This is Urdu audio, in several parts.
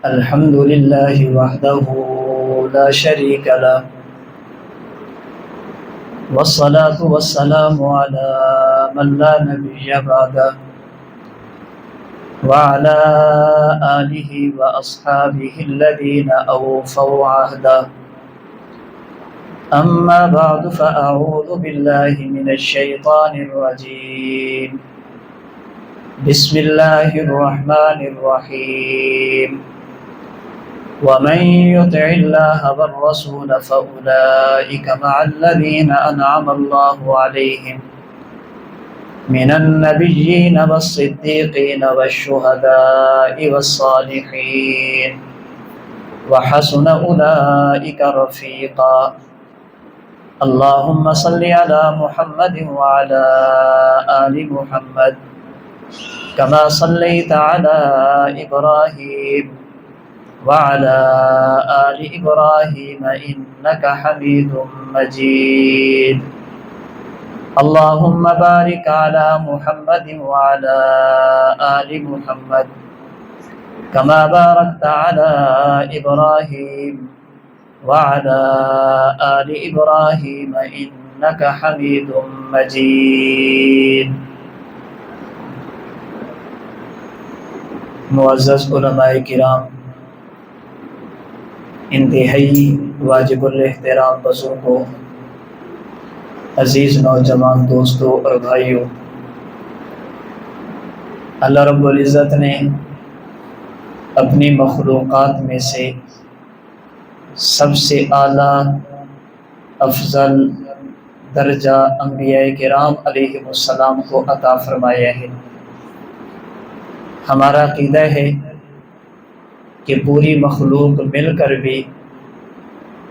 الحمد لله وحده لا شريك له، والصلاة والسلام على من لا نبي بعده، وعلى آله وأصحابه الذين أوفوا عهده. أما بعد فأعوذ بالله من الشيطان الرجيم. بسم الله الرحمن الرحيم. ومن يطع الله والرسول فأولئك مع الذين أنعم الله عليهم من النبيين والصديقين والشهداء والصالحين وحسن أولئك رفيقا. اللهم صل على محمد وعلى آل محمد كما صليت على إبراهيم وعلى آل إبراهيم إنك حميد مجيد. اللهم بارك على محمد وعلى آل محمد كما باركت على إبراهيم وعلى آل إبراهيم إنك حميد مجيد. معزز علماء کرام، انتہائی واجب الاحترام بزرگوں، عزیز نوجوان دوستوں اور بھائیوں، اللہ رب العزت نے اپنی مخلوقات میں سے سب سے اعلیٰ افضل درجہ انبیاء کرام علیہ السلام کو عطا فرمایا ہے۔ ہمارا عقیدہ ہے کہ پوری مخلوق مل کر بھی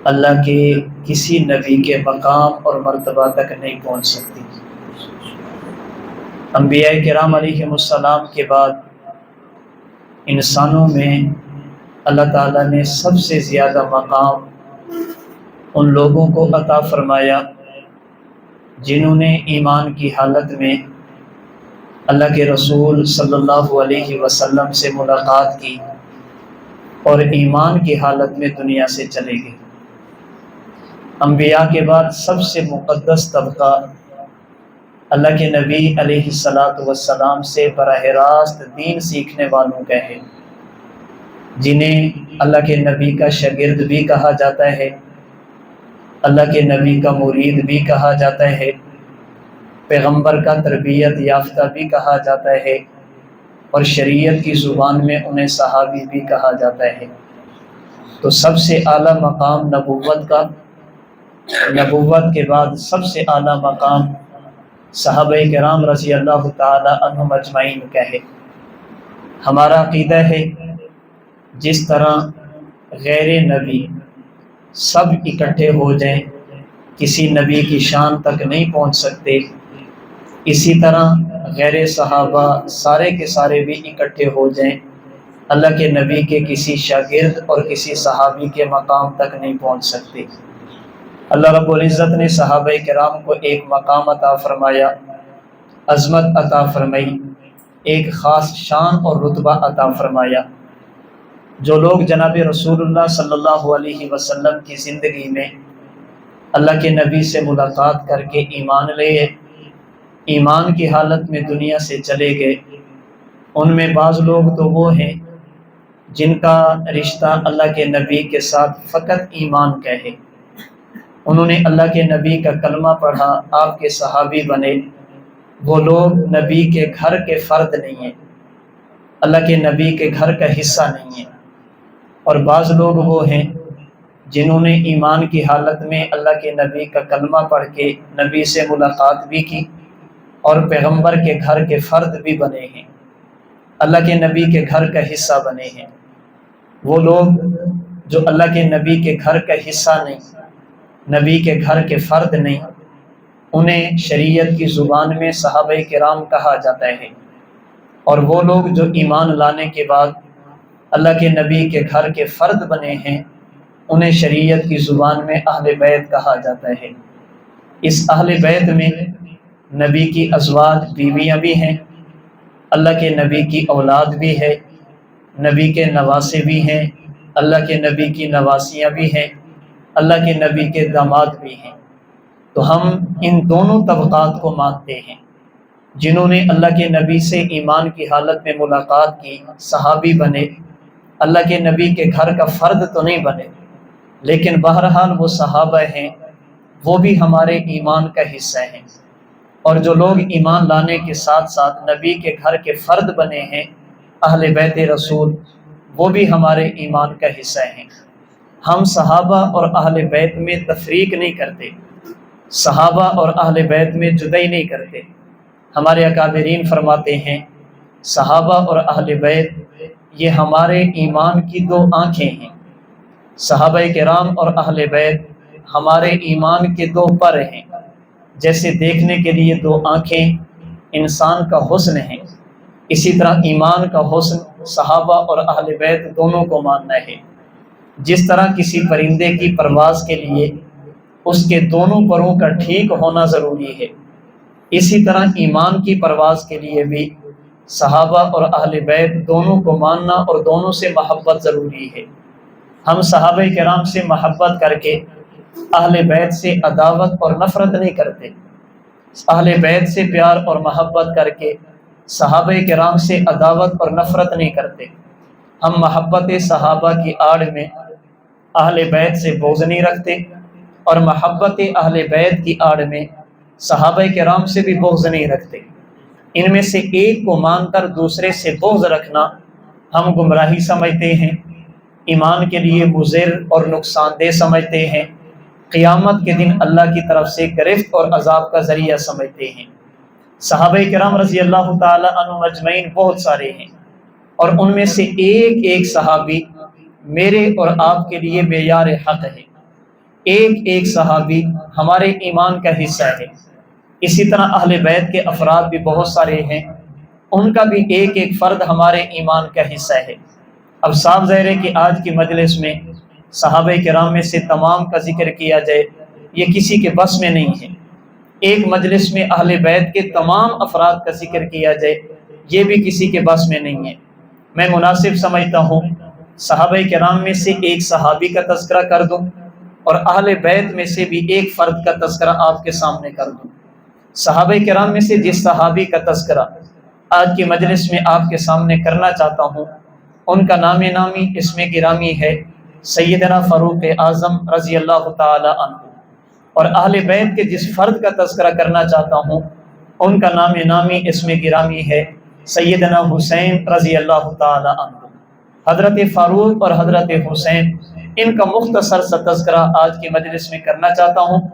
اللہ کے کسی نبی کے مقام اور مرتبہ تک نہیں پہنچ سکتی۔ انبیاء کرام علیہ السلام کے بعد انسانوں میں اللہ تعالیٰ نے سب سے زیادہ مقام ان لوگوں کو عطا فرمایا جنہوں نے ایمان کی حالت میں اللہ کے رسول صلی اللہ علیہ وسلم سے ملاقات کی اور ایمان کی حالت میں دنیا سے چلے گئے۔ انبیاء کے بعد سب سے مقدس طبقہ اللہ کے نبی علیہ السلام سے براہ راست دین سیکھنے والوں کا ہے، جنہیں اللہ کے نبی کا شاگرد بھی کہا جاتا ہے، اللہ کے نبی کا مرید بھی کہا جاتا ہے، پیغمبر کا تربیت یافتہ بھی کہا جاتا ہے، اور شریعت کی زبان میں انہیں صحابی بھی کہا جاتا ہے۔ تو سب سے اعلیٰ مقام نبوت کا، نبوت کے بعد سب سے اعلیٰ مقام صحابہ کرام رضی اللہ تعالی عنہم اجمعین کا ہے۔ ہمارا عقیدہ ہے جس طرح غیر نبی سب اکٹھے ہو جائیں کسی نبی کی شان تک نہیں پہنچ سکتے، اسی طرح غیر صحابہ سارے کے سارے بھی اکٹھے ہو جائیں اللہ کے نبی کے کسی شاگرد اور کسی صحابی کے مقام تک نہیں پہنچ سکتے۔ اللہ رب العزت نے صحابہ کرام کو ایک مقام عطا فرمایا، عظمت عطا فرمائی، ایک خاص شان اور رتبہ عطا فرمایا۔ جو لوگ جناب رسول اللہ صلی اللہ علیہ وسلم کی زندگی میں اللہ کے نبی سے ملاقات کر کے ایمان لے، ایمان کی حالت میں دنیا سے چلے گئے، ان میں بعض لوگ تو وہ ہیں جن کا رشتہ اللہ کے نبی کے ساتھ فقط ایمان کا ہے، انہوں نے اللہ کے نبی کا کلمہ پڑھا، آپ کے صحابی بنے، وہ لوگ نبی کے گھر کے فرد نہیں ہیں، اللہ کے نبی کے گھر کا حصہ نہیں ہیں۔ اور بعض لوگ وہ ہیں جنہوں نے ایمان کی حالت میں اللہ کے نبی کا کلمہ پڑھ کے نبی سے ملاقات بھی کی اور پیغمبر کے گھر کے فرد بھی بنے ہیں، اللہ کے نبی کے گھر کا حصہ بنے ہیں۔ وہ لوگ جو اللہ کے نبی کے گھر کا حصہ نہیں، نبی کے گھر کے فرد نہیں، انہیں شریعت کی زبان میں صحابہ کرام کہا جاتا ہے، اور وہ لوگ جو ایمان لانے کے بعد اللہ کے نبی کے گھر کے فرد بنے ہیں انہیں شریعت کی زبان میں اہل بیت کہا جاتا ہے۔ اس اہل بیت میں نبی کی ازواج بیویاں بھی ہیں، اللہ کے نبی کی اولاد بھی ہے، نبی کے نواسے بھی ہیں، اللہ کے نبی کی نواسیاں بھی ہیں، اللہ کے نبی کے داماد بھی ہیں۔ تو ہم ان دونوں طبقات کو مانتے ہیں۔ جنہوں نے اللہ کے نبی سے ایمان کی حالت میں ملاقات کی، صحابی بنے، اللہ کے نبی کے گھر کا فرد تو نہیں بنے، لیکن بہرحال وہ صحابہ ہیں، وہ بھی ہمارے ایمان کا حصہ ہیں۔ اور جو لوگ ایمان لانے کے ساتھ ساتھ نبی کے گھر کے فرد بنے ہیں، اہل بیت رسول، وہ بھی ہمارے ایمان کا حصہ ہیں۔ ہم صحابہ اور اہل بیت میں تفریق نہیں کرتے، صحابہ اور اہل بیت میں جدائی نہیں کرتے۔ ہمارے اکابرین فرماتے ہیں صحابہ اور اہل بیت یہ ہمارے ایمان کی دو آنکھیں ہیں۔ صحابہ کرام اور اہل بیت ہمارے ایمان کے دو پر ہیں۔ جیسے دیکھنے کے لیے دو آنکھیں انسان کا حسن ہے، اسی طرح ایمان کا حسن صحابہ اور اہل بیت دونوں کو ماننا ہے۔ جس طرح کسی پرندے کی پرواز کے لیے اس کے دونوں پروں کا ٹھیک ہونا ضروری ہے، اسی طرح ایمان کی پرواز کے لیے بھی صحابہ اور اہل بیت دونوں کو ماننا اور دونوں سے محبت ضروری ہے۔ ہم صحابہ کرام سے محبت کر کے اہل بیت سے عداوت اور نفرت نہیں کرتے، اہل بیت سے پیار اور محبت کر کے صحابہ کرام سے عداوت اور نفرت نہیں کرتے۔ ہم محبت صحابہ کی آڑ میں اہل بیت سے بغض نہیں رکھتے، اور محبت اہل بیت کی آڑ میں صحابہ کرام سے بھی بغض نہیں رکھتے۔ ان میں سے ایک کو مان کر دوسرے سے بغض رکھنا ہم گمراہی سمجھتے ہیں، ایمان کے لیے مضر اور نقصان دہ سمجھتے ہیں، قیامت کے دن اللہ کی طرف سے گرفت اور عذاب کا ذریعہ سمجھتے ہیں۔ صحابہ کرام رضی اللہ تعالی عنہ اجمعین بہت سارے ہیں، اور ان میں سے ایک ایک صحابی میرے اور آپ کے لیے معیار حق ہے، ایک ایک صحابی ہمارے ایمان کا حصہ ہے۔ اسی طرح اہل بیت کے افراد بھی بہت سارے ہیں، ان کا بھی ایک ایک فرد ہمارے ایمان کا حصہ ہے۔ اب صاف ظاہر ہے کہ آج کی مجلس میں صحابہ کرام میں سے تمام کا ذکر کیا جائے یہ کسی کے بس میں نہیں ہے۔ ایک مجلس میں اہل بیت کے تمام افراد کا ذکر کیا جائے یہ بھی کسی کے بس میں نہیں ہے۔ میں مناسب سمجھتا ہوں صحابہ کرام میں سے ایک صحابی کا تذکرہ کر دوں اور اہل بیت میں سے بھی ایک فرد کا تذکرہ آپ کے سامنے کر دوں۔ صحابہ کرام میں سے جس صحابی کا تذکرہ آج کی مجلس میں آپ کے سامنے کرنا چاہتا ہوں، ان کا نام نامی اسم گرامی ہے سیدنا فاروق اعظم رضی اللہ تعالی عنہ، اور اہل بیت کے جس فرد کا تذکرہ کرنا چاہتا ہوں ان کا نام نامی اسم گرامی ہے سیدنا حسین رضی اللہ تعالی عنہ۔ حضرت فاروق اور حضرت حسین ان کا مختصر سا تذکرہ آج کی مجلس میں کرنا چاہتا ہوں۔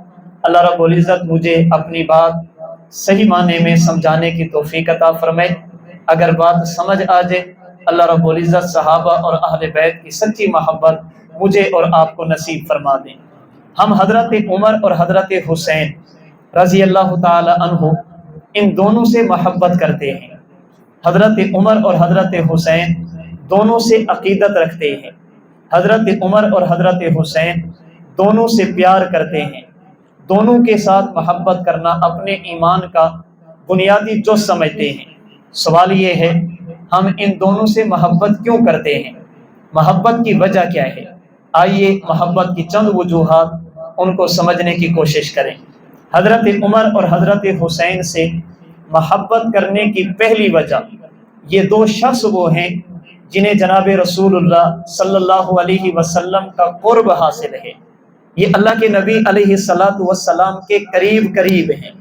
اللہ رب العزت مجھے اپنی بات صحیح معنی میں سمجھانے کی توفیق عطا فرمائے۔ اگر بات سمجھ آ جائے اللہ رب العزت صحابہ اور اہل بیت کی سچی محبت مجھے اور آپ کو نصیب فرما دیں۔ ہم حضرت عمر اور حضرت حسین رضی اللہ تعالی عنہ ان دونوں سے محبت کرتے ہیں۔ حضرت عمر اور حضرت حسین دونوں سے عقیدت رکھتے ہیں۔ حضرت عمر اور حضرت حسین دونوں سے پیار کرتے ہیں۔ دونوں کے ساتھ محبت کرنا اپنے ایمان کا بنیادی جز سمجھتے ہیں۔ سوال یہ ہے ہم ان دونوں سے محبت کیوں کرتے ہیں؟ محبت کی وجہ کیا ہے؟ آئیے محبت کی چند وجوہات ان کو سمجھنے کی کوشش کریں۔ حضرت عمر اور حضرت حسین سے محبت کرنے کی پہلی وجہ یہ دو شخص وہ ہیں جنہیں جناب رسول اللہ صلی اللہ علیہ وسلم کا قرب حاصل ہے۔ یہ اللہ کے نبی علیہ السلام کے قریب ہیں۔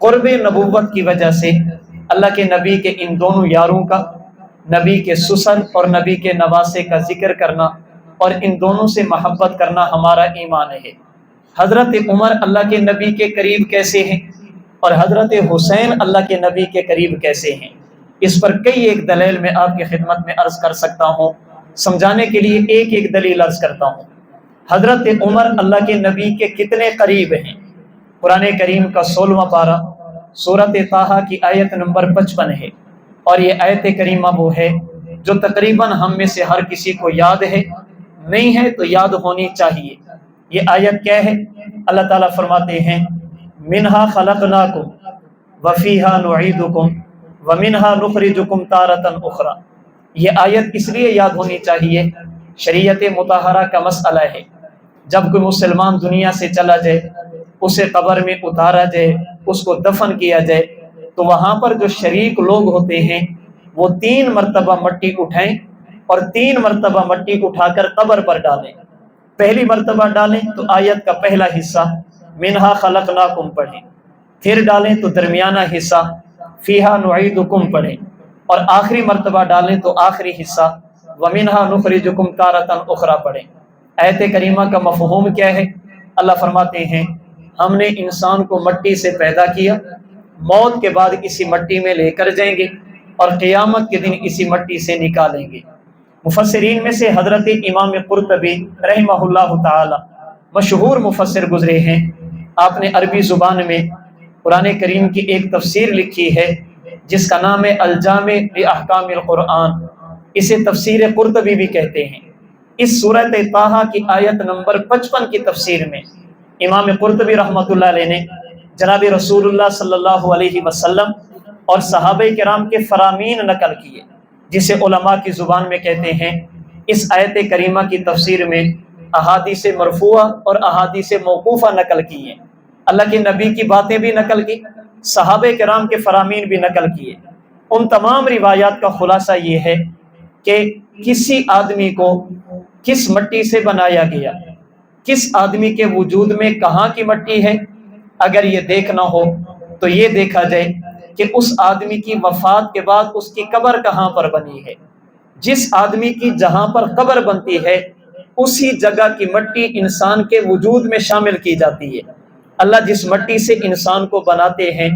قرب نبوت کی وجہ سے اللہ کے نبی کے ان دونوں یاروں کا، نبی کے سسر اور نبی کے نواسے کا ذکر کرنا اور ان دونوں سے محبت کرنا ہمارا ایمان ہے۔ حضرت عمر اللہ کے نبی کے قریب کیسے ہیں اور حضرت حسین اللہ کے نبی کے قریب کیسے ہیں؟ اس پر کئی ایک دلیل میں آپ کی خدمت میں عرض کر سکتا ہوں۔ سمجھانے کے لیے ایک ایک دلیل عرض کرتا ہوں۔ حضرت عمر اللہ کے نبی کے کتنے قریب ہیں؟ قرآن کریم کا 16واں پارہ سورۃ طٰہٰ کی آیت نمبر 55 ہے، اور یہ آیت کریمہ وہ ہے جو تقریباً ہم میں سے ہر کسی کو یاد ہے، نہیں ہے تو یاد ہونی چاہیے۔ یہ آیت کیا ہے؟ اللہ تعالیٰ فرماتے ہیں منہا خلقناکم وفیہا نعیدکم ومنہا نخرجکم تارۃ اخری۔ یہ آیت اس لیے یاد ہونی چاہیے، شریعت مطہرہ کا مسئلہ ہے، جب کوئی مسلمان دنیا سے چلا جائے، اسے قبر میں اتارا جائے، اس کو دفن کیا جائے، تو وہاں پر جو شریک لوگ ہوتے ہیں وہ 3 مرتبہ مٹی اٹھائیں اور 3 مرتبہ مٹی اٹھا کر قبر پر ڈالیں۔ پہلی مرتبہ ڈالیں تو آیت کا پہلا حصہ منہا خلقناکم پڑھیں، پھر ڈالیں تو درمیانہ حصہ فیہا نعیدکم پڑھیں، اور آخری مرتبہ ڈالیں تو آخری حصہ ومنہا نخرجکم تارۃ اخری پڑھیں۔ آیت کریمہ کا مفہوم کیا ہے؟ اللہ فرماتے ہیں ہم نے انسان کو مٹی سے پیدا کیا، موت کے بعد اسی مٹی میں لے کر جائیں گے اور قیامت کے دن اسی مٹی سے نکالیں گے۔ مفسرین میں سے حضرت امام قرطبی رحمہ اللہ تعالی مشہور مفسر گزرے ہیں، آپ نے عربی زبان میں قرآن کریم کی ایک تفسیر لکھی ہے جس کا نام ہے الجامع لاحکام القرآن، اسے تفسیر قرطبی بھی کہتے ہیں۔ اس سورۃ طٰہٰ کی آیت نمبر 55 کی تفسیر میں امام قرطبی رحمۃ اللہ علیہ نے جناب رسول اللہ صلی اللہ علیہ وسلم اور صحابہ کرام کے فرامین نقل کیے، جسے علماء کی زبان میں کہتے ہیں۔ اس آیت کریمہ کی تفسیر میں احادیث مرفوعہ اور احادیث موقوفہ نقل کی ہیں، اللہ کے نبی کی باتیں بھی نقل کی، صحابہ کرام کے فرامین بھی نقل کیے۔ ان تمام روایات کا خلاصہ یہ ہے کہ کسی آدمی کو کس مٹی سے بنایا گیا، کس آدمی کے وجود میں کہاں کی مٹی ہے، اگر یہ دیکھنا ہو تو یہ دیکھا جائے کہ اس آدمی کی وفات کے بعد اس کی قبر کہاں پر بنی ہے۔ جس آدمی کی جہاں پر قبر بنتی ہے اسی جگہ کی مٹی انسان کے وجود میں شامل کی جاتی ہے۔ اللہ جس مٹی سے انسان کو بناتے ہیں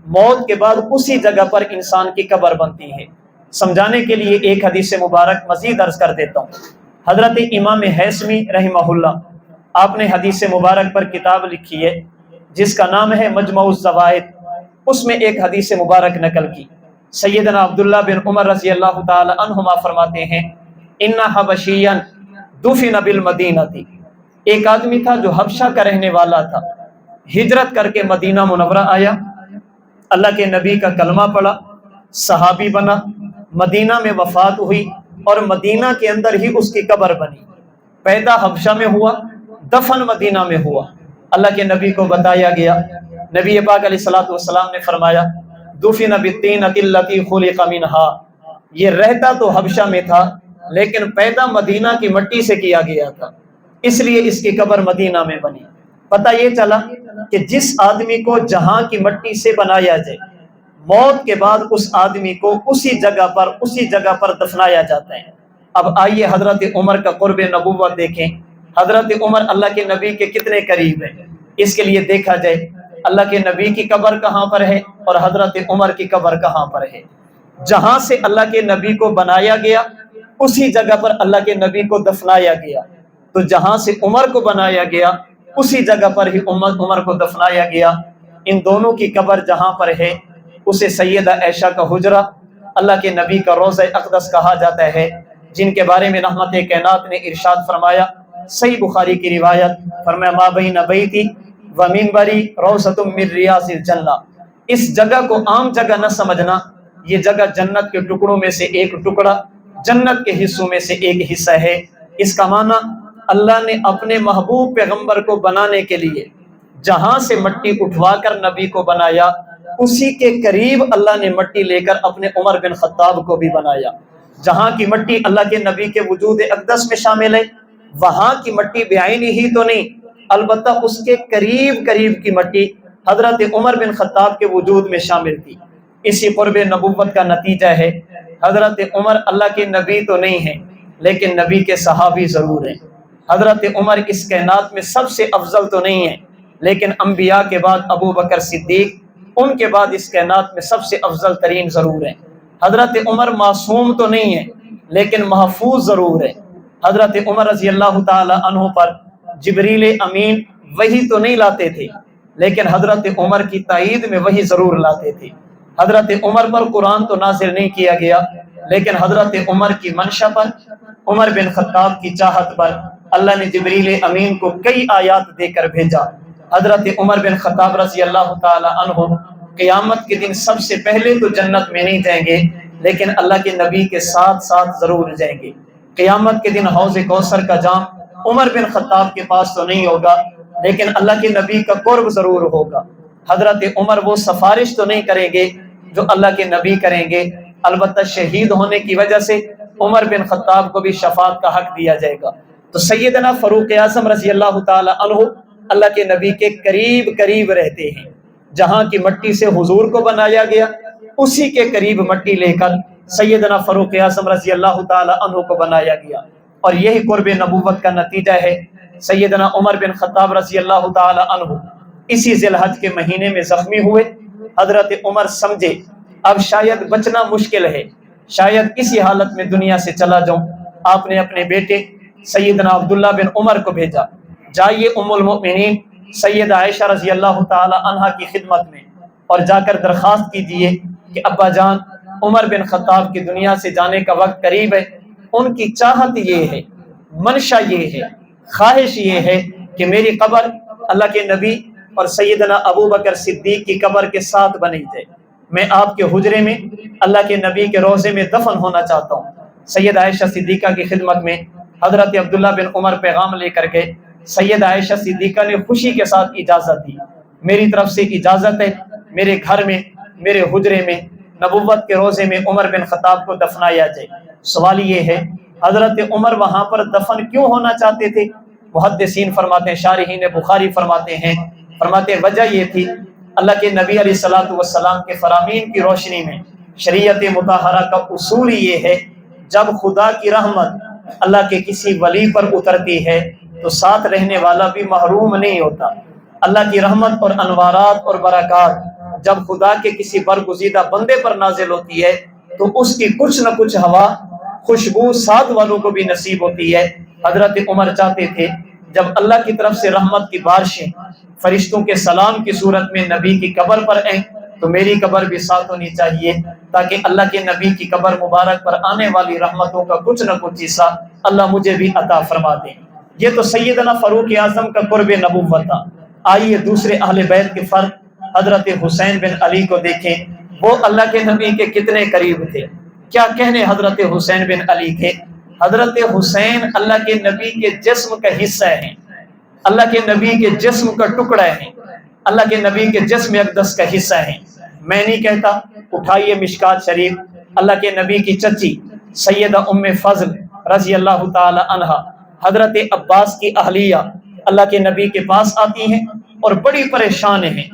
موت کے بعد اسی جگہ پر انسان کی قبر بنتی ہے۔ سمجھانے کے لیے ایک حدیث مبارک مزید عرض کر دیتا ہوں۔ حضرت امام حیثمی رحمہ اللہ، آپ نے حدیث مبارک پر کتاب لکھی ہے جس کا نام ہے مجمع الزوائد، اس میں ایک حدیث مبارک نقل کی۔ سیدنا عبداللہ بن عمر رضی اللہ تعالی عنہما فرماتے ہیں ان حبشیا دفن بالمدینہ، ایک آدمی تھا جو حبشہ کا رہنے والا تھا، ہجرت کر کے مدینہ منورہ آیا، اللہ کے نبی کا کلمہ پڑھا، صحابی بنا، مدینہ میں وفات ہوئی اور مدینہ کے اندر ہی اس کی قبر بنی۔ پیدا حبشہ میں ہوا، دفن مدینہ میں ہوا۔ اللہ کے نبی کو بتایا گیا، نبی پاک علیہ الصلوۃ والسلام نے فرمایا دفن بالطینۃ التی خلق منها، یہ رہتا تو حبشہ میں تھا لیکن پیدا مدینہ کی مٹی سے کیا گیا تھا، اس لیے اس کی قبر مدینہ میں بنی۔ پتہ یہ چلا کہ جس آدمی کو جہاں کی مٹی سے بنایا جائے موت کے بعد اس آدمی کو اسی جگہ پر دفنایا جاتا ہے۔ اب آئیے حضرت عمر کا قرب نبوت دیکھیں، حضرت عمر اللہ کے نبی کے کتنے قریب ہیں۔ اس کے لیے دیکھا جائے اللہ کے نبی کی قبر کہاں پر ہے اور حضرت عمر کی قبر کہاں پر ہے۔ جہاں سے اللہ کے نبی کو بنایا گیا اسی جگہ پر اللہ کے نبی کو دفنایا گیا، تو جہاں سے عمر کو بنایا گیا اسی جگہ پر ہی عمر کو دفنایا گیا۔ ان دونوں کی قبر جہاں پر ہے اسے سیدہ عائشہ کا حجرہ، اللہ کے نبی کا روضہ اقدس کہا جاتا ہے، جن کے بارے میں رحمت کائنات نے ارشاد فرمایا، صحیح بخاری کی روایت، فرمایا ما بین بیتی و منبری روضۃ من ریاض الجنہ۔ اس جگہ کو عام جگہ نہ سمجھنا، یہ جگہ جنت کے ٹکڑوں میں سے ایک ٹکڑا، جنت کے حصوں میں سے ایک حصہ ہے۔ اس کا معنی اللہ نے اپنے محبوب پیغمبر کو بنانے کے لیے جہاں سے مٹی اٹھوا کر نبی کو بنایا اسی کے قریب اللہ نے مٹی لے کر اپنے عمر بن خطاب کو بھی بنایا۔ جہاں کی مٹی اللہ کے نبی کے وجود اقدس میں شامل ہے وہاں کی مٹی بعینی ہی تو نہیں، البتہ اس کے قریب کی مٹی حضرت عمر بن خطاب کے وجود میں شامل تھی۔ اسی قرب نبوت کا نتیجہ ہے حضرت عمر اللہ کے نبی تو نہیں ہیں لیکن نبی کے صحابی ضرور ہیں۔ حضرت عمر اس کائنات میں سب سے افضل تو نہیں ہیں لیکن انبیاء کے بعد ابو بکر صدیق، ان کے بعد اس کائنات میں سب سے افضل ترین ضرور ہیں۔ حضرت عمر معصوم تو نہیں ہیں لیکن محفوظ ضرور ہیں۔ حضرت عمر رضی اللہ تعالی عنہ پر جبریل امین وحی تو نہیں لاتے تھے لیکن حضرت عمر کی تائید میں وحی ضرور لاتے تھے۔ حضرت عمر پر قرآن تو نازل نہیں کیا گیا لیکن حضرت عمر کی منشا پر، عمر بن خطاب کی چاہت پر اللہ نے جبریل امین کو کئی آیات دے کر بھیجا۔ حضرت عمر بن خطاب رضی اللہ تعالی عنہ قیامت کے دن سب سے پہلے تو جنت میں نہیں جائیں گے لیکن اللہ کے نبی کے ساتھ ساتھ ضرور جائیں گے۔ قیامت کے دن حوض کوثر کا جام عمر بن خطاب کے پاس تو نہیں ہوگا، لیکن اللہ کے نبی کا قرب ضرور ہوگا۔ حضرت عمر وہ سفارش تو نہیں کریں گے جو اللہ کے نبی کریں گے، البتہ شہید ہونے کی وجہ سے عمر بن خطاب کو بھی شفاعت کا حق دیا جائے گا۔ تو سیدنا فاروق اعظم رضی اللہ تعالی عنہ اللہ کے نبی کے قریب قریب رہتے ہیں۔ جہاں کی مٹی سے حضور کو بنایا گیا، اسی کے قریب مٹی لے کر سیدنا فاروق اعظم رضی اللہ تعالی عنہ کو بنایا گیا، اور یہی قرب نبوت کا نتیجہ ہے۔ سیدنا عمر بن خطاب رضی اللہ تعالی عنہ اسی ذی الحج کے مہینے میں زخمی ہوئے۔ حضرت عمر سمجھے اب شاید بچنا مشکل ہے، شاید اسی حالت میں دنیا سے چلا جاؤں۔ آپ نے اپنے بیٹے سیدنا عبداللہ بن عمر کو بھیجا، جائیے ام المؤمنین سیدہ عائشہ رضی اللہ تعالی عنہا کی خدمت میں، اور جا کر درخواست کیجئے کہ ابا جان عمر بن خطاب کی دنیا سے جانے کا وقت قریب ہے، ان کی چاہت یہ ہے، منشا یہ ہے، خواہش یہ ہے کہ میری قبر اللہ کے نبی اور سیدنا ابو بکر صدیق کی قبر کے ساتھ بنی جائے، میں آپ کے حجرے میں اللہ کے نبی کے روضے میں دفن ہونا چاہتا ہوں۔ سید عائشہ صدیقہ کی خدمت میں حضرت عبداللہ بن عمر پیغام لے کر گئے۔ سید عائشہ صدیقہ نے خوشی کے ساتھ اجازت دی، میری طرف سے اجازت ہے، میرے گھر میں، میرے حجرے میں، نبوت کے روضے میں عمر بن خطاب کو دفنایا جائے۔ سوال یہ ہے حضرت عمر وہاں پر دفن کیوں ہونا چاہتے تھے؟ محدثین فرماتے ہیں، شارحین بخاری فرماتے ہیں، فرماتے وجہ یہ تھی اللہ کے نبی علیہ الصلوۃ والسلام کے فرامین کی روشنی میں شریعت مطہرہ کا اصول یہ ہے، جب خدا کی رحمت اللہ کے کسی ولی پر اترتی ہے تو ساتھ رہنے والا بھی محروم نہیں ہوتا۔ اللہ کی رحمت اور انوارات اور برکات جب خدا کے کسی برگزیدہ بندے پر نازل ہوتی ہے تو اس کی کچھ نہ کچھ ہوا، خوشبو ساتھ والوں کو بھی نصیب ہوتی ہے۔ حضرت عمر چاہتے تھے جب اللہ کی طرف سے رحمت کی بارشیں فرشتوں کے سلام کی صورت میں نبی کی قبر پر آئیں تو میری قبر بھی ساتھ ہونی چاہیے، تاکہ اللہ کے نبی کی قبر مبارک پر آنے والی رحمتوں کا کچھ نہ کچھ حصہ اللہ مجھے بھی عطا فرما دے۔ یہ تو سیدنا فاروق اعظم کا قرب نبوت تھا۔ آئیے دوسرے اہل بیت کے فرد حضرت حسین بن علی کو دیکھیں، وہ اللہ کے نبی کے کتنے قریب تھے۔ کیا کہنے حضرت حسین بن علی کے؟ حضرت حسین اللہ کے نبی کے جسم کا حصہ ہیں، اللہ کے نبی کے جسم کا ٹکڑا ہیں، اللہ کے نبی کے جسم اقدس کا حصہ ہیں۔ میں نہیں کہتا، اٹھائیے مشکات شریف، اللہ کے نبی کی چچی سیدہ ام فضل رضی اللہ تعالی عنہا حضرت عباس کی اہلیہ اللہ کے نبی کے پاس آتی ہیں اور بڑی پریشان ہیں،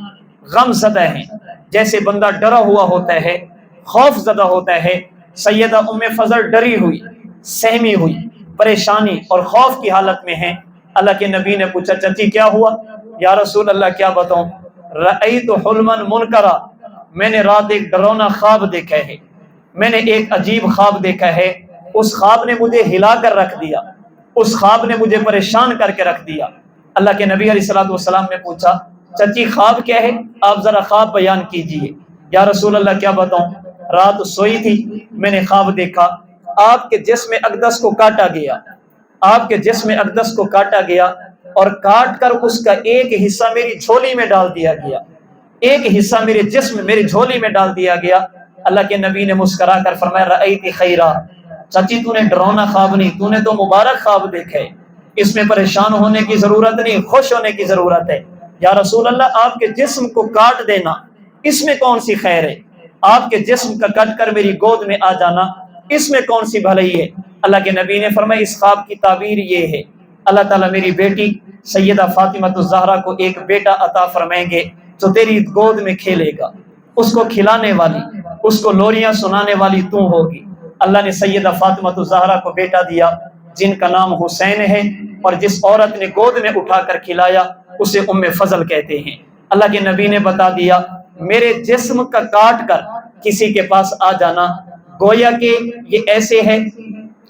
غم زدہ ہیں، جیسے بندہ ڈرا ہوا ہوتا ہے، خوف زدہ ہوتا ہے۔ سیدہ ام فضل ڈری ہوئی، سہمی ہوئی، پریشانی اور خوف کی حالت میں ہیں۔ اللہ کے نبی نے پوچھا چچی کیا ہوا؟ یا رسول اللہ کیا بتاؤں؟ رأیت حلما منکرا، میں نے رات ایک ڈرونا خواب دیکھا ہے، میں نے ایک عجیب خواب دیکھا ہے، اس خواب نے مجھے ہلا کر رکھ دیا، اس خواب نے مجھے پریشان کر کے رکھ دیا۔ اللہ کے نبی علیہ الصلوۃ والسلام نے پوچھا چچی خواب کیا ہے؟ آپ ذرا خواب بیان کیجئے۔ یا رسول اللہ کیا بتاؤں؟ رات سوئی تھی، میں نے خواب دیکھا آپ کے جسم اقدس کو کاٹا گیا، آپ کے جسم اقدس کو کاٹا گیا اور کاٹ کر اس کا ایک حصہ میری جھولی میں ڈال دیا گیا، ایک حصہ میرے جسم میری جھولی میں ڈال دیا گیا۔ اللہ کے نبی نے مسکرا کر فرمایا رأیت خیرا، چچی تو نے ڈرونا خواب نہیں، تو نے تو مبارک خواب دیکھا ہے، اس میں پریشان ہونے کی ضرورت نہیں، خوش ہونے کی ضرورت ہے۔ یا رسول اللہ آپ کے جسم کو کاٹ دینا اس میں کون سی خیر ہے؟ آپ کے جسم کا کٹ کر میری گود میں آ جانا اس میں کون سی بھلائی ہے؟ اللہ کے نبی نے فرمایا اس خواب کی تعبیر یہ ہے، اللہ تعالیٰ میری بیٹی سیدہ فاطمہ الزہرا کو ایک بیٹا عطا فرمائیں گے جو تیری گود میں کھیلے گا، اس کو کھلانے والی، اس کو لوریاں سنانے والی تو ہوگی۔ اللہ نے سیدہ فاطمہ الزہرا کو بیٹا دیا جن کا نام حسین ہے، اور جس عورت نے گود میں اٹھا کر کھلایا اسے ام فضل کہتے ہیں۔ اللہ کے نبی نے بتا دیا میرے جسم کا کاٹ کر کسی کے پاس آ جانا، گویا کہ یہ ایسے ہے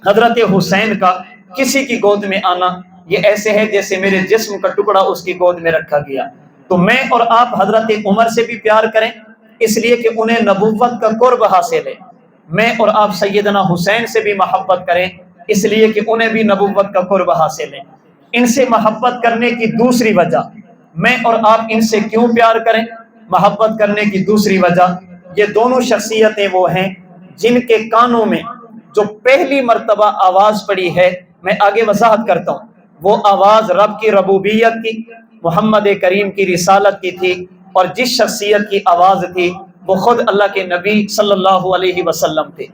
حضرت حسین کا کسی کی گود میں آنا یہ ایسے ہے جیسے میرے جسم کا ٹکڑا اس کی گود میں رکھا گیا۔ تو میں اور آپ حضرت عمر سے بھی پیار کریں اس لیے کہ انہیں نبوت کا قرب حاصل ہے، میں اور آپ سیدنا حسین سے بھی محبت کریں اس لیے کہ انہیں بھی نبوت کا قرب حاصل ہے۔ ان سے محبت کرنے کی دوسری وجہ، میں اور آپ ان سے کیوں پیار کریں؟ محبت کرنے کی دوسری وجہ، یہ دونوں شخصیتیں وہ ہیں جن کے کانوں میں جو پہلی مرتبہ آواز پڑی ہے، میں آگے وضاحت کرتا ہوں، وہ آواز رب کی ربوبیت کی، محمد کریم کی رسالت کی تھی، اور جس شخصیت کی آواز تھی وہ خود اللہ کے نبی صلی اللہ علیہ وسلم تھے۔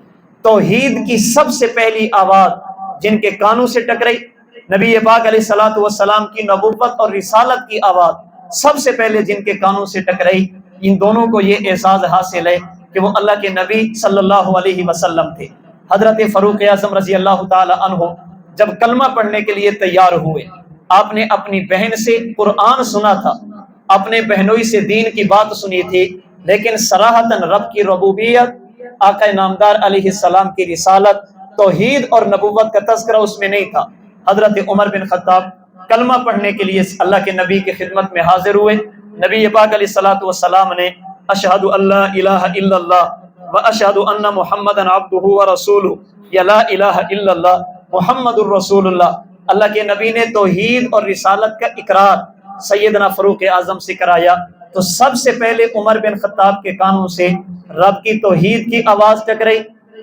توحید کی سب سے پہلی آواز جن کے کانوں سے ٹکرائی، نبی پاک علیہ الصلوۃ والسلام کی نبوت اور رسالت کی آواز سب سے پہلے جن کے کانوں سے ٹکرائی، ان دونوں کو یہ اعزاز حاصل ہے کہ وہ اللہ کے نبی صلی اللہ علیہ وسلم تھے۔ حضرت فاروق اعظم رضی اللہ تعالی عنہ جب کلمہ پڑھنے کے لیے تیار ہوئے، آپ نے اپنی بہن سے قرآن سنا تھا، اپنے بہنوئی سے دین کی بات سنی تھی، لیکن صراحتاً رب کی ربوبیت، آقا نامدار علیہ السلام کی رسالت، توحید اور نبوت کا تذکرہ اس میں نہیں تھا۔ حضرت عمر بن خطاب کلمہ پڑھنے کے لیے اللہ کے نبی کی خدمت میں حاضر ہوئے۔ نبی پاک علیہ الصلوۃ والسلام نے اشہد ان لا الہ الا اللہ و اشہد ان محمد عبدہ ورسولہ، یا لا الہ الا اللہ محمد الرسول اللہ، اللہ کے نبی نے توحید اور رسالت کا اقرار سیدنا فاروق اعظم سے کرایا، تو سب سے پہلے عمر بن خطاب کے کانوں سے رب کی توحید کی آواز ٹکرائی،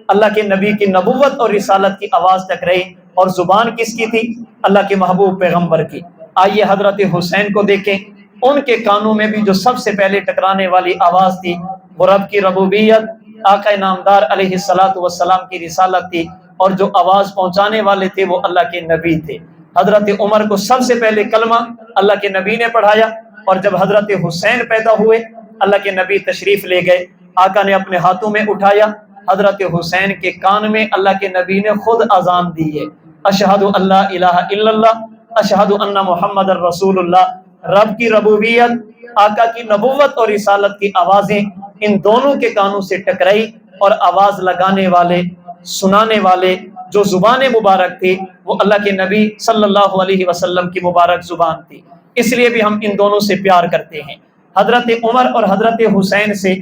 اللہ کے نبی کی نبوت اور رسالت کی آواز ٹکرائی، اور زبان کس کی تھی؟ اللہ کے محبوب پیغمبر کی۔ آئیے حضرت حسین کو دیکھیں، ان کے کانوں میں بھی جو سب سے پہلے ٹکرانے والی آواز تھی وہ رب کی ربوبیت، آقا نامدار علیہ الصلوۃ والسلام کی رسالت تھی، اور جو آواز پہنچانے والے تھے وہ اللہ کے نبی تھے۔ حضرت عمر کو سب سے پہلے کلمہ اللہ کے نبی نے پڑھایا، اور جب حضرت حسین پیدا ہوئے اللہ کے نبی تشریف لے گئے، آقا نے اپنے ہاتھوں میں اٹھایا، حضرت حسین کے کان میں اللہ کے نبی نے خود اذان دی ہے، اشہد ان لا الہ الا اللہ اشہد ان محمد الرسول اللہ۔ رب کی ربوبیت، آقا کی نبوت اور رسالت کی آوازیں ان دونوں کے کانوں سے ٹکرائی، اور آواز لگانے والے، سنانے والے جو زبان مبارک تھی وہ اللہ کے نبی صلی اللہ علیہ وسلم کی مبارک زبان تھی۔ اس لیے بھی ہم ان دونوں سے پیار کرتے ہیں۔ حضرت عمر اور حضرت حسین سے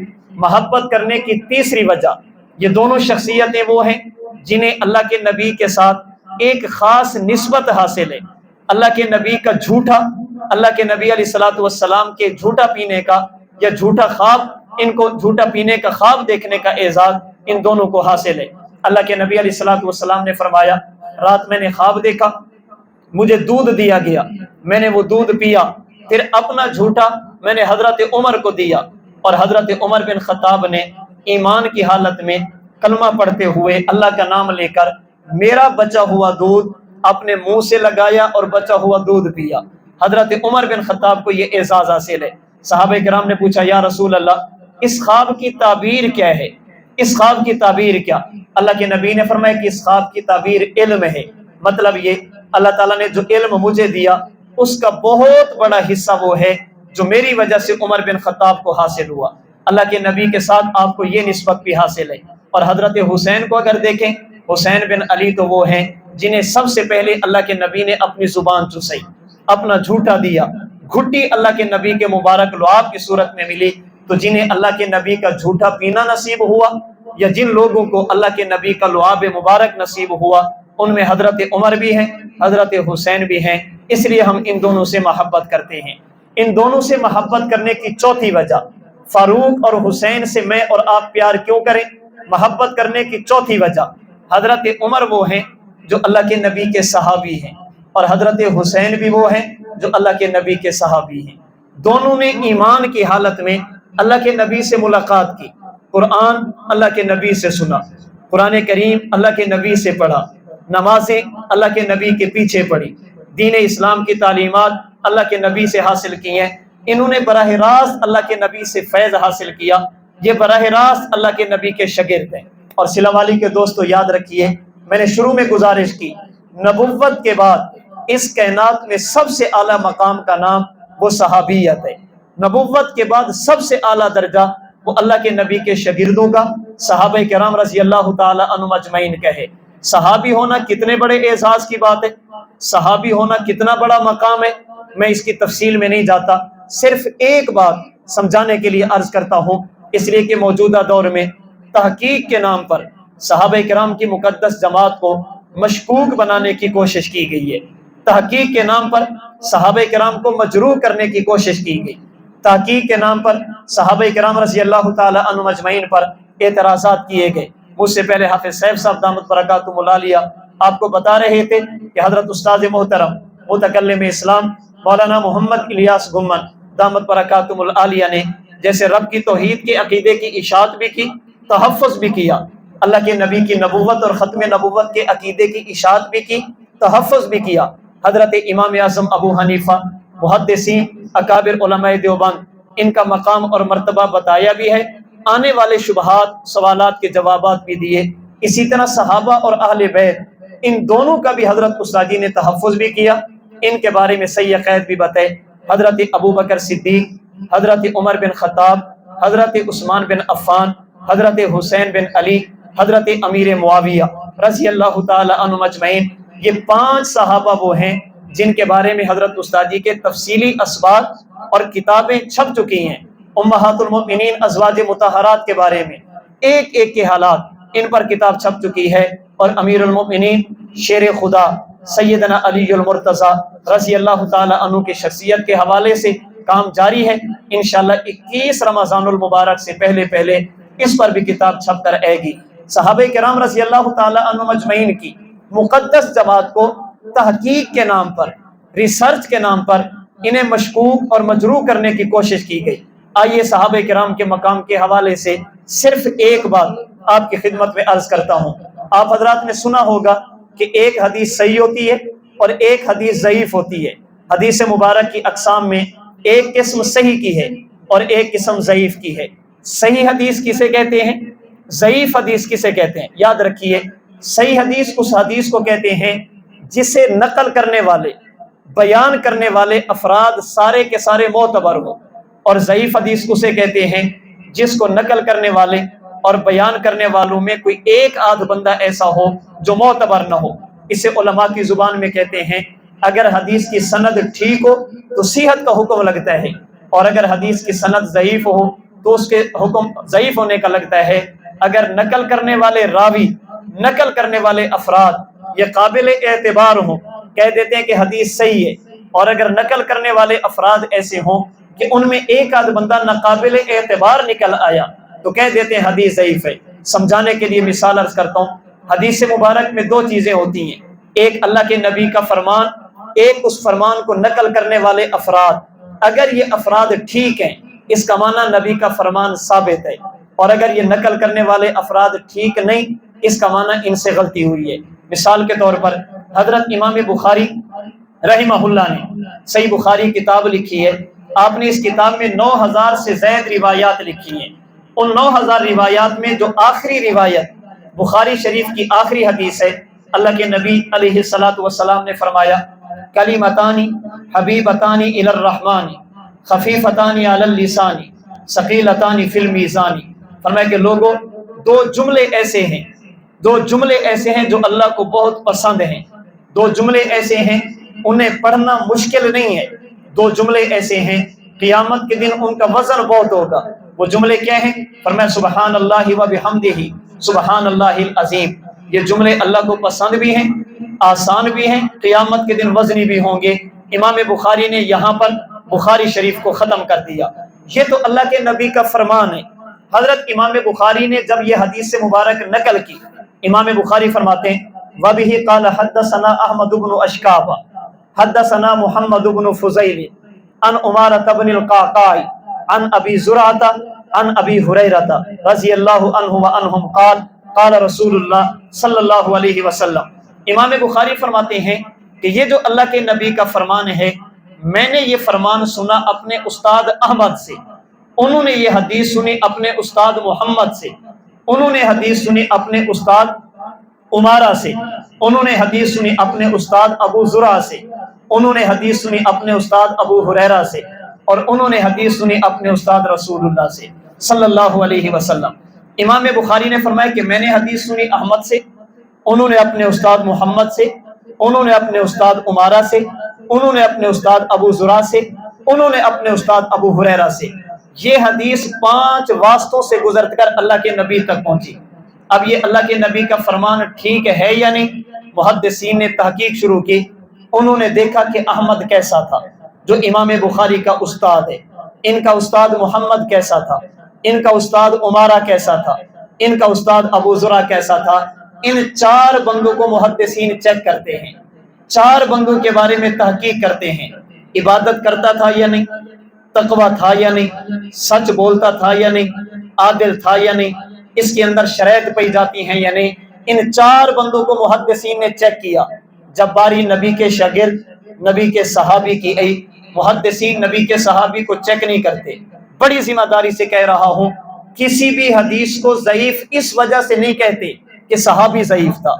محبت کرنے کی تیسری وجہ، یہ دونوں شخصیتیں وہ ہیں جنہیں اللہ کے نبی کے ساتھ ایک خاص نسبت حاصل ہے۔ اللہ کے نبی کا جھوٹا، اللہ کے نبی علیہ الصلوۃ والسلام کے جھوٹا پینے کا یا جھوٹا خواب، ان کو جھوٹا پینے کا خواب دیکھنے کا اعزاز ان دونوں کو حاصل ہے۔ اللہ کے نبی علیہ الصلوۃ والسلام نے فرمایا، رات میں نے خواب دیکھا، مجھے دودھ دیا گیا، میں نے وہ دودھ پیا، پھر اپنا جھوٹا میں نے حضرت عمر کو دیا، اور حضرت عمر بن خطاب نے ایمان کی حالت میں کلمہ پڑھتے ہوئے اللہ کا نام لے کر میرا بچا ہوا دودھ اپنے منہ سے لگایا اور بچا ہوا دودھ پیا۔ حضرت عمر بن خطاب کو یہ اعزاز حاصل ہے۔ صحابہ کرام نے پوچھا، یا رسول اللہ، اس خواب کی تعبیر کیا ہے؟ اس خواب کی تعبیر کیا؟ اللہ کے نبی نے فرمایا کہ اس خواب کی تعبیر علم ہے، مطلب یہ اللہ تعالیٰ نے جو علم مجھے دیا اس کا بہت بڑا حصہ وہ ہے جو میری وجہ سے عمر بن خطاب کو حاصل ہوا۔ اللہ کے نبی کے ساتھ آپ کو یہ نسبت بھی حاصل ہے۔ اور حضرت حسین کو اگر دیکھیں، حسین بن علی تو وہ ہیں جنہیں سب سے پہلے اللہ کے نبی نے اپنی زبان چوسائی، اپنا جھوٹا دیا، گھٹی اللہ کے نبی کے مبارک لعاب کی صورت میں ملی، تو جنہیں اللہ کے نبی کا جھوٹا پینا نصیب ہوا یا جن لوگوں کو اللہ کے نبی کا لعاب مبارک نصیب ہوا، ان میں حضرت عمر بھی ہیں، حضرت حسین بھی ہیں۔ اس لیے ہم ان دونوں سے محبت کرتے ہیں۔ ان دونوں سے محبت کرنے کی چوتھی وجہ، فاروق اور حسین سے میں اور آپ پیار کیوں کریں؟ محبت کرنے کی چوتھی وجہ، حضرت عمر وہ ہیں جو اللہ کے نبی کے صحابی ہیں، اور حضرت حسین بھی وہ ہیں جو اللہ کے نبی کے صحابی ہیں۔ دونوں نے ایمان کی حالت میں اللہ کے نبی سے ملاقات کی، قرآن اللہ کے نبی سے سنا، قرآن کریم اللہ کے نبی سے پڑھا، نمازیں اللہ کے نبی کے پیچھے پڑھی، دین اسلام کی تعلیمات اللہ کے نبی سے حاصل کی ہیں۔ انہوں نے براہ راست اللہ کے نبی سے فیض حاصل کیا، یہ براہ راست اللہ کے نبی کے شاگرد ہیں۔ اور سلام والی کے دوستو یاد رکھیے، میں نے شروع میں گزارش کی، نبوت کے بعد اس کائنات میں سب سے اعلیٰ مقام کا نام وہ صحابیت ہے۔ نبوت کے بعد سب سے اعلیٰ درجہ وہ اللہ کے نبی کے شاگردوں کا، صحابہ کرام رضی اللہ تعالی عنہم اجمعین کا ہے۔ صحابی ہونا کتنے بڑے اعزاز کی بات ہے، صحابی ہونا کتنا بڑا مقام ہے، میں اس کی تفصیل میں نہیں جاتا، صرف ایک بات سمجھانے کے لیے عرض کرتا ہوں، اس لیے کہ موجودہ دور میں تحقیق کے نام پر صحابہ کرام کی مقدس جماعت کو مشکوک بنانے کی کوشش کی گئی ہے، تحقیق کے نام پر صحابہ کرام کو مجروح کرنے کی کوشش کی گئی، تحقیق کے نام پر صحابہ کرام رضی اللہ تعالی عنہم اجمعین پر اعتراضات کیے گئے۔ مجھ سے پہلے حافظ سیف صاحب دامت برکاتہم العالیہ آپ کو بتا رہے تھے کہ حضرت استاد محترم متکلم اسلام مولانا محمد الیاس گمن دامت برکاتہم العالیہ نے جیسے رب کی توحید کے عقیدے کی اشاعت بھی کی، تحفظ بھی کیا، اللہ کے نبی کی نبوت اور ختم نبوت کے عقیدے کی اشاعت بھی کی، تحفظ بھی کیا، حضرت امام اعظم ابو حنیفہ محدثین اکابر علماء دیوبند ان کا مقام اور مرتبہ بتایا بھی ہے، آنے والے شبہات سوالات کے جوابات بھی دیے۔ اسی طرح صحابہ اور اہل بیت ان دونوں کا بھی حضرت استادی نے تحفظ بھی کیا، ان کے بارے میں صحیح عقائد بھی بتائے۔ حضرت ابو بکر صدیق، حضرت عمر بن خطاب، حضرت عثمان بن عفان، حضرت حسین بن علی، حضرت امیر معاویہ رضی اللہ تعالی عنہم اجمعین، یہ 5 صحابہ وہ ہیں جن کے بارے میں حضرت استادی کے تفصیلی اسباب اور کتابیں چھپ چکی ہیں۔ امہات المؤمنین ازواج مطہرات کے بارے میں ایک ایک کے حالات ان پر کتاب چھپ چکی ہے، اور امیر المؤمنین شیر خدا سیدنا علی المرتضیٰ رضی اللہ تعالی عنہ کی شخصیت کے حوالے سے کام جاری ہے۔ انشاءاللہ 21 رمضان المبارک سے پہلے اس پر بھی کتاب چھپ کر آئے گی۔ صحابہ کرام رضی اللہ تعالی عنہم اجمعین کی مقدس جماعت کو تحقیق کے نام پر، ریسرچ کے نام پر انہیں مشکوک اور مجروح کرنے کی کوشش کی گئی۔ آئیے صحابہ کرام کے مقام کے حوالے سے صرف ایک بات آپ کی خدمت میں عرض کرتا ہوں۔ آپ حضرات نے سنا ہوگا کہ ایک حدیث صحیح ہوتی ہے اور ایک حدیث ضعیف ہوتی ہے۔ حدیث مبارک کی اقسام میں ایک قسم صحیح کی ہے اور ایک قسم ضعیف کی ہے۔ صحیح حدیث کسے کہتے ہیں؟ ضعیف حدیث کسے کہتے ہیں؟ یاد رکھیے، صحیح حدیث اس حدیث کو کہتے ہیں جسے نقل کرنے والے، بیان کرنے والے افراد سارے کے سارے معتبر ہو، اور ضعیف حدیث اسے کہتے ہیں جس کو نقل کرنے والے اور بیان کرنے والوں میں کوئی ایک آدھ بندہ ایسا ہو جو معتبر نہ ہو۔ اسے علماء کی زبان میں کہتے ہیں اگر حدیث کی سند ٹھیک ہو تو صحت کا حکم لگتا ہے، اور اگر حدیث کی سند ضعیف ہو تو اس کے حکم ضعیف ہونے کا لگتا ہے۔ اگر نقل کرنے والے راوی، نقل کرنے والے افراد یہ قابل اعتبار ہوں، کہہ دیتے ہیں کہ حدیث صحیح ہے، اور اگر نقل کرنے والے افراد ایسے ہوں کہ ان میں ایک آدھ بندہ ناقابل اعتبار نکل آیا تو کہہ دیتے ہیں حدیث ضعیف ہے۔ سمجھانے کے لیے مثال عرض کرتا ہوں۔ حدیث مبارک میں 2 چیزیں ہوتی ہیں، ایک اللہ کے نبی کا فرمان، ایک اس فرمان کو نقل کرنے والے افراد۔ اگر یہ افراد ٹھیک ہیں اس کا معنی نبی کا فرمان ثابت ہے، اور اگر یہ نقل کرنے والے افراد ٹھیک نہیں اس کا معنی ان سے غلطی ہوئی ہے۔ مثال کے طور پر حضرت امام بخاری رحمہ اللہ نے صحیح بخاری کتاب لکھی ہے۔ آپ نے اس کتاب میں 9000 سے زائد روایات لکھی ہیں۔ ان 9000 روایات میں جو آخری روایت بخاری شریف کی آخری حدیث ہے، اللہ کے نبی علیہ الصلوۃ والسلام نے فرمایا کلمتانی حبیبتانی الی الرحمن خفیفتانی علی اللسان ثقیلتانی فی المیزان۔ فرمایا کہ لوگوں، 2 جملے ایسے ہیں جو اللہ کو بہت پسند ہیں، 2 جملے ایسے ہیں انہیں پڑھنا مشکل نہیں ہے، 2 جملے ایسے ہیں قیامت کے دن ان کا وزن بہت ہوگا۔ وہ جملے کیا ہیں؟ فرمایا سبحان اللہ و بحمدہ سبحان اللہ العظیم۔ یہ جملے اللہ کو پسند بھی ہیں، آسان بھی ہیں، قیامت کے دن وزنی بھی ہوں گے۔ امام بخاری نے یہاں پر بخاری شریف کو ختم کر دیا۔ یہ تو اللہ کے نبی کا فرمان ہے۔ حضرت امام بخاری نے جب یہ حدیث مبارک نقل کی، امام بخاری فرماتے ہیں وَبِهِ قَالَ حَدَّثَنَا أَحْمَدُ بْنُ أَشْكَابَ حَدَّثَنَا مُحَمَّدُ بْنُ فُضَيْلٍ عن عمارة بن القعقاع عن ابی زرعة عن ابی ہریرہ رضی اللہ عنہ وعنہم قال قال رسول اللہ صلی اللہ علیہ وسلم۔ امام بخاری فرماتے ہیں کہ یہ جو اللہ کے نبی کا فرمان ہے، میں نے یہ فرمان سنا اپنے استاد احمد سے، انہوں نے یہ حدیث سنی اپنے استاد محمد سے، انہوں نے حدیث سنی اپنے استاد عمارہ سے، انہوں نے حدیث سنی اپنے استاد ابو زرعہ سے، انہوں نے حدیث سنی اپنے استاد ابو ہریرہ سے، اور انہوں نے حدیث سنی اپنے استاد رسول اللہ سے صلی اللہ علیہ وسلم۔ امام بخاری نے فرمایا کہ میں نے حدیث سنی احمد سے، انہوں نے اپنے استاد محمد سے، انہوں نے اپنے استاد عمارہ سے، انہوں نے اپنے استاد ابو زرعہ سے، انہوں نے اپنے استاد ابو ہریرہ سے۔ یہ حدیث 5 واسطوں سے گزر کر اللہ کے نبی تک پہنچی۔ اب یہ اللہ کے نبی کا فرمان ٹھیک ہے یا نہیں؟ محدثین نے تحقیق شروع کی، انہوں نے دیکھا کہ احمد کیسا تھا جو امام بخاری کا استاد ہے، ان کا استاد محمد کیسا تھا، ان کا استاد عمارہ کیسا تھا، ان کا استاد ابو زرع کیسا تھا، ان 4 بندوں کو محدثین چیک کرتے ہیں، 4 بندوں کے بارے میں تحقیق کرتے ہیں، عبادت کرتا تھا یا نہیں، تقوی تھا یا نہیں، سچ بولتا تھا یا نہیں، عادل تھا یا نہیں، اس کے اندر شرائط پائی جاتی ہیں یا نہیں۔ ان 4 بندوں کو محدثین نے چیک کیا۔ جب باری نبی کے شاگرد نبی کے صحابی کی آئی، محدثین نبی کے صحابی کو چیک نہیں کرتے۔ بڑی ذمہ داری سے کہہ رہا ہوں، کسی بھی حدیث کو ضعیف اس وجہ سے نہیں کہتے کہ صحابی ضعیف تھا۔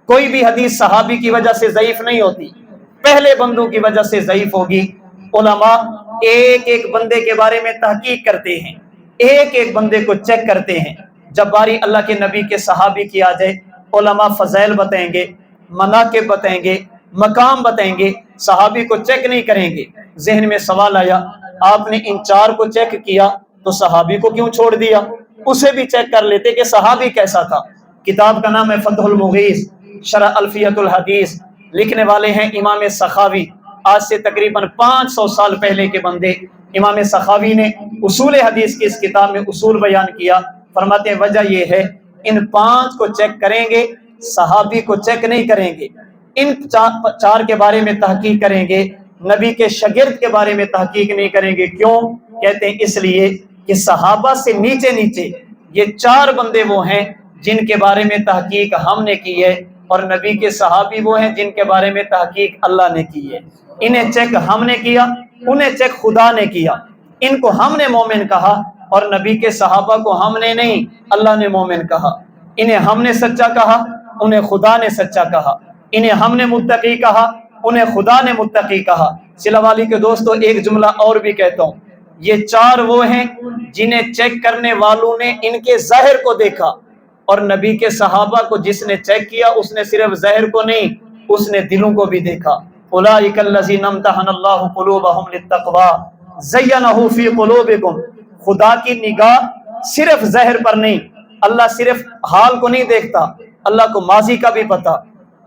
کوئی بھی حدیث صحابی کی وجہ سے ضعیف نہیں ہوتی، پہلے بندوں کی وجہ سے ضعیف ہوگی۔ علماء ایک ایک بندے کے بارے میں تحقیق کرتے ہیں، ایک ایک بندے کو چیک کرتے ہیں۔ جب باری اللہ کے نبی کے صحابی کی آ جائے، علماء فضائل بتائیں گے، مناقب بتائیں گے، مقام بتائیں گے، صحابی کو چیک نہیں کریں گے۔ ذہن میں سوال آیا، آپ نے ان 4 کو چیک کیا تو صحابی کو کیوں چھوڑ دیا؟ اسے بھی چیک کر لیتے کہ صحابی کیسا تھا۔ کتاب کا نام ہے فتح المغیث شرح الفیۃ الحدیث، لکھنے والے ہیں امام سخاوی۔ آج سے تقریباً 500 سال پہلے کے بندے امام سخاوی نے اصول حدیث کی اس کتاب میں اصول بیان کیا۔ فرماتے ہیں وجہ یہ ہے، ان 5 کو چیک کریں گے، صحابی کو چیک نہیں کریں گے۔ ان 4 کے بارے میں تحقیق کریں گے، نبی کے شاگرد کے بارے میں تحقیق نہیں کریں گے۔ کیوں؟ کہتے ہیں اس لیے کہ صحابہ سے نیچے نیچے یہ 4 بندے وہ ہیں جن کے بارے میں تحقیق ہم نے کی ہے، اور نبی کے صحابی وہ ہیں جن کے بارے میں تحقیق اللہ نے کی ہے۔ انہیں چیک ہم نے کیا، انہیں چیک خدا نے کیا۔ ان کو ہم نے مومن کہا، اور نبی کے صحابہ کو ہم نے نہیں، اللہ نے مومن کہا۔ انہیں ہم نے سچا کہا، انہیں خدا نے سچا کہا۔ انہیں ہم نے متقی کہا، انہیں خدا نے متقی کہا۔ صلہ والی کے دوستو، ایک جملہ اور بھی کہتا ہوں، یہ 4 وہ ہیں جنہیں چیک کرنے والوں نے ان کے ظاہر کو دیکھا، اور نبی کے صحابہ کو جس نے چیک کیا اس نے صرف ظاہر کو نہیں، اس نے دلوں کو بھی دیکھا۔ اولئک الذین امتحن اللہ قلوبہم للتقوی زینہ فی قلوبکم۔ خدا کی نگاہ صرف ظاہر پر نہیں، اللہ صرف حال کو نہیں دیکھتا، اللہ کو ماضی کا بھی پتا،